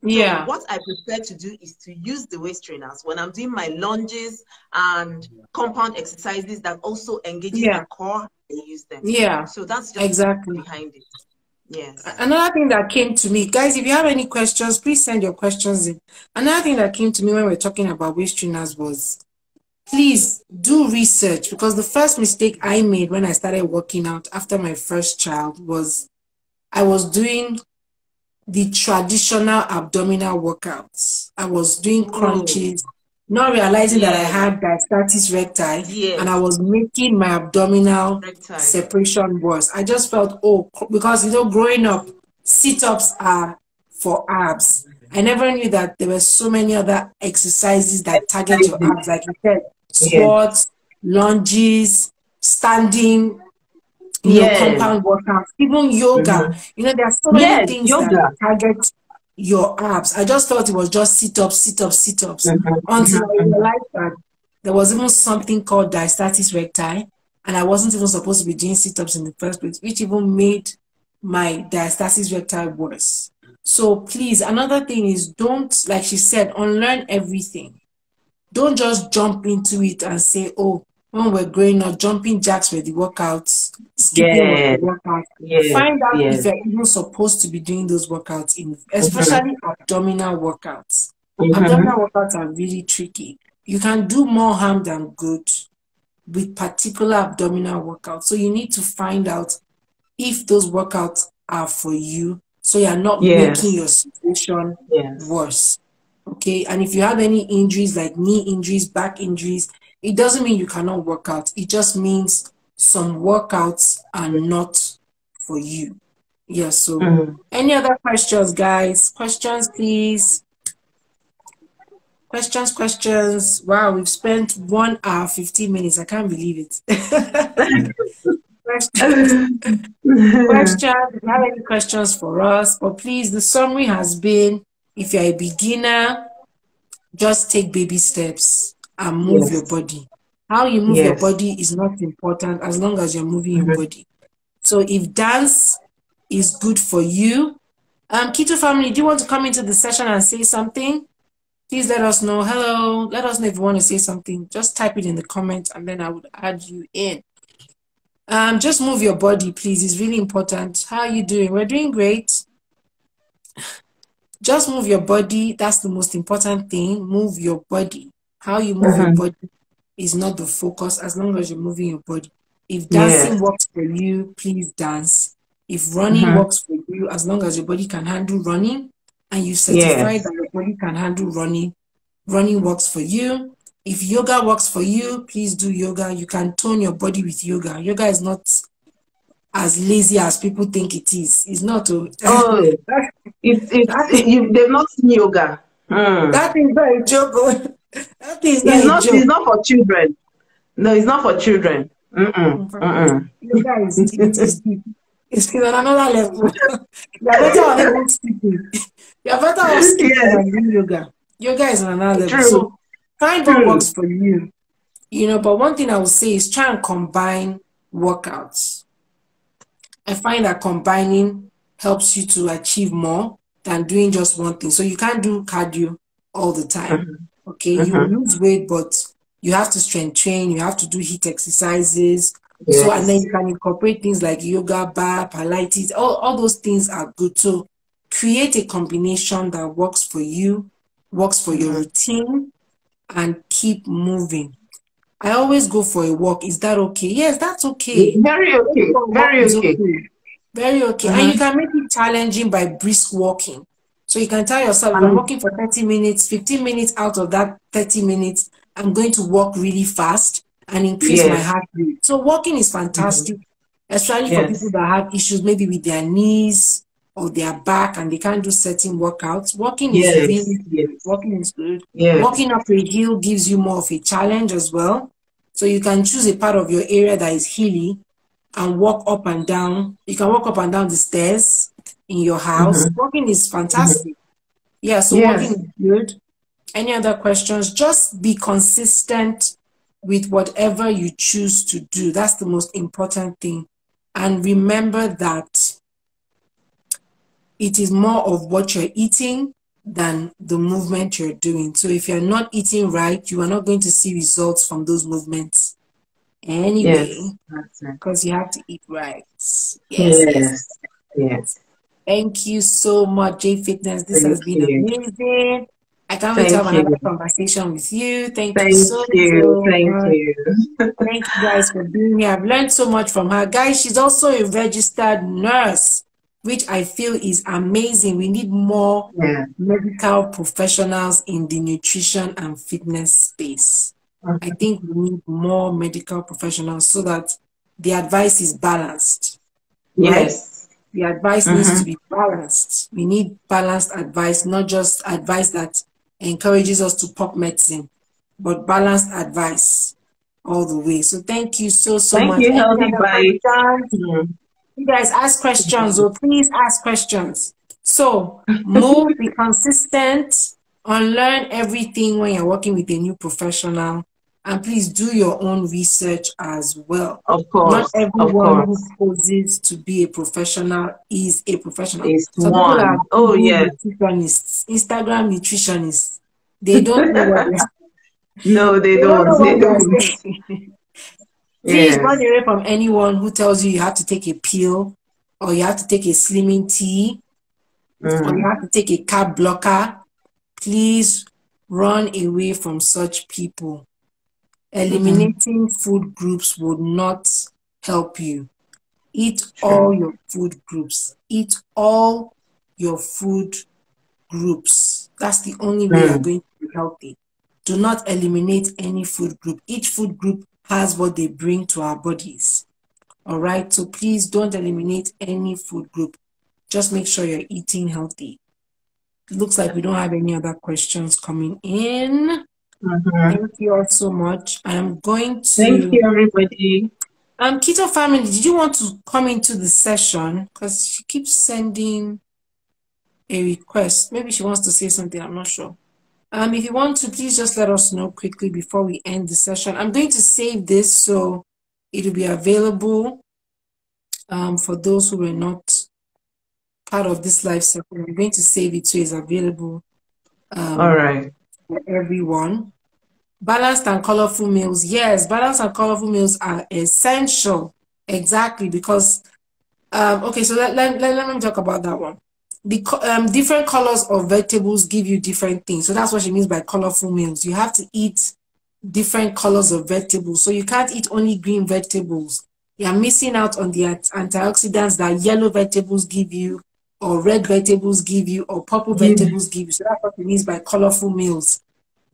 B: So what I prefer to do is to use the waist trainers when I'm doing my lunges and compound exercises that also engages the core. I use them. So that's just behind it. Yes.
A: Another thing that came to me, guys, if you have any questions, please send your questions in. Another thing that came to me when we were talking about waist trainers was, please do research, because the first mistake I made when I started working out after my first child was I was doing the traditional abdominal workouts. I was doing crunches, not realizing that I had diastasis recti, and I was making my abdominal separation worse. I just felt, because, you know, growing up, sit-ups are for abs. I never knew that there were so many other exercises that target your abs, like you said, squats, lunges, standing, you know, compound workouts, even yoga. You know, there are so many things that target your abs. I just thought it was just sit-ups, until I realized that there was even something called diastasis recti, and I wasn't even supposed to be doing sit-ups in the first place, which even made my diastasis recti worse. So please, another thing is, don't, like she said, unlearn everything. Don't just jump into it and say, when we're growing up, jumping jacks were the workouts, skipping was the workout. Find out if you're even supposed to be doing those workouts, especially abdominal workouts. Abdominal workouts are really tricky. You can do more harm than good with particular abdominal workouts. So you need to find out if those workouts are for you, so you're not making your situation worse. Okay, and if you have any injuries like knee injuries, back injuries, it doesn't mean you cannot work out. It just means some workouts are not for you. So any other questions, guys? Questions, please. Questions. Wow, we've spent 1 hour 15 minutes. I can't believe it. Questions. If you have any questions for us, but please, the summary has been, if you're a beginner, just take baby steps and move your body. How you move your body is not important, as long as you're moving your body. So if dance is good for you, Keto family, do you want to come into the session and say something? Please let us know. Hello. Let us know if you want to say something. Just type it in the comments and then I would add you in. Just move your body, please. It's really important. How are you doing? We're doing great. Just move your body. That's the most important thing. Move your body. How you move your body is not the focus, as long as you're moving your body. If dancing works for you, please dance. If running works for you, as long as your body can handle running and you certify that your body can handle running, running works for you. If yoga works for you, please do yoga. You can tone your body with yoga. Yoga is not as lazy as people think it is. It's not.
B: Oh, they've not seen yoga.
A: That is not a joke. That is not a joke.
B: It's not for children. No, it's not for children.
A: Yoga is deep. It's on another level. You're better on even sleeping. You're better on sleeping than doing yoga. Yoga is on another level.
B: True.
A: So find what works for you. You know, but one thing I would say is try and combine workouts. I find that combining helps you to achieve more than doing just one thing. So you can't do cardio all the time. Okay, you lose weight, but you have to strength train, you have to do HIIT exercises. So, and then you can incorporate things like yoga, bar, Pilates, all those things are good. So create a combination that works for you, works for your routine, and keep moving. I always go for a walk. Is that okay? Yes, that's okay.
B: Very okay. Very okay.
A: Very okay. And you can make it challenging by brisk walking. So you can tell yourself, if I'm walking for 30 minutes, 15 minutes out of that 30 minutes, I'm going to walk really fast and increase my heart rate. So walking is fantastic, especially for people that have issues maybe with their knees or their back and they can't do certain workouts. Walking is really good. Walking is good. Walking up a hill gives you more of a challenge as well. So you can choose a part of your area that is hilly and walk up and down. You can walk up and down the stairs in your house. Walking is fantastic. Yeah, so walking is good. Any other questions? Just be consistent with whatever you choose to do. That's the most important thing. And remember that it is more of what you're eating than the movement you're doing. So if you're not eating right, you are not going to see results from those movements anyway, because you have to eat right. Yes. Thank you so much, J Fitness. This has been amazing. I can't wait to have another conversation with you. Thank you so much. Thank you guys for being here. I've learned so much from her. Guys, she's also a registered nurse, which I feel is amazing. We need more medical professionals in the nutrition and fitness space. I think we need more medical professionals so that the advice is balanced. Right? The advice needs to be balanced. We need balanced advice, not just advice that encourages us to pop medicine, but balanced advice all the way. So thank you so much.
B: You, Healthy Bite.
A: You guys ask questions, or please ask questions. So move, be consistent, unlearn everything when you're working with a new professional, and please do your own research as well.
B: Of course.
A: Not everyone who poses to be a professional is a professional.
B: Some people are
A: nutritionists, Instagram nutritionists. They don't know what they're
B: No, they don't.
A: Please run away from anyone who tells you have to take a pill, or you have to take a slimming tea, or you have to take a carb blocker. Please run away from such people. Eliminating food groups would not help you. Eat all your food groups. Eat all your food groups. That's the only way you're going to be healthy. Do not eliminate any food group. Each food group has what they bring to our bodies. All right? So please don't eliminate any food group. Just make sure you're eating healthy. It looks like we don't have any other questions coming in. Thank you all so much. I'm going to...
B: Thank you, everybody.
A: Keto family, did you want to come into the session? Because she keeps sending a request. Maybe she wants to say something. I'm not sure. If you want to, please just let us know quickly before we end the session. I'm going to save this so it will be available For those who were not part of this live session, I'm going to save it so it's available
B: All right.
A: for everyone. Balanced and colorful meals. Yes, balanced and colorful meals are essential. Exactly, because okay, so let me talk about that one. The different colors of vegetables give you different things. So that's what she means by colorful meals. You have to eat different colors of vegetables. So you can't eat only green vegetables. You're missing out on the antioxidants that yellow vegetables give you, or red vegetables give you, or purple vegetables give you. So that's what it means by colorful meals.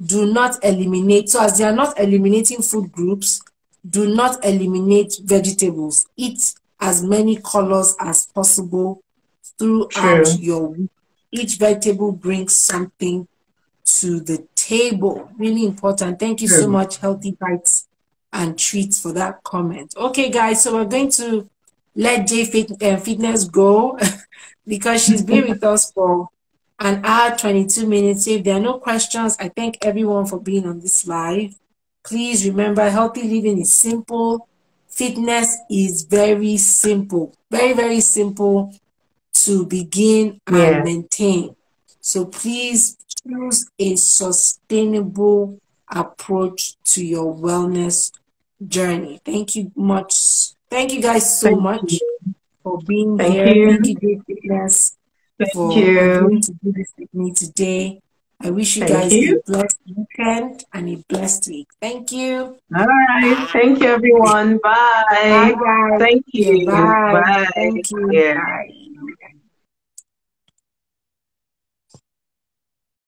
A: Do not eliminate. So as they are not eliminating food groups, do not eliminate vegetables. Eat as many colors as possible throughout
B: True.
A: your week. Each vegetable brings something to the table. Really important. Thank you so
B: True.
A: much, Healthy Bites and Treats, for that comment. Okay, guys, so we're going to let Fitness go because she's been with us for an hour, 22 minutes. If there are no questions, I thank everyone for being on this live. Please remember, healthy living is simple. Fitness is very simple. Very, very simple to begin and
B: Yeah.
A: maintain. So please choose a sustainable approach to your wellness journey. Thank you much. Thank you guys so
B: Thank you.
A: much for being
B: Thank
A: here.
B: you.
A: Thank you, Dave Fitness,
B: Thank
A: for
B: you.
A: agreeing to do this with me today. I wish you
B: Thank
A: guys a
B: you.
A: blessed weekend and a blessed week. Thank you.
B: All right. Thank you, everyone.
A: Bye,
B: Bye.
A: guys.
B: Thank
A: Yeah,
B: you.
A: bye.
B: Bye.
A: Thank you.
B: Yeah.
A: Bye.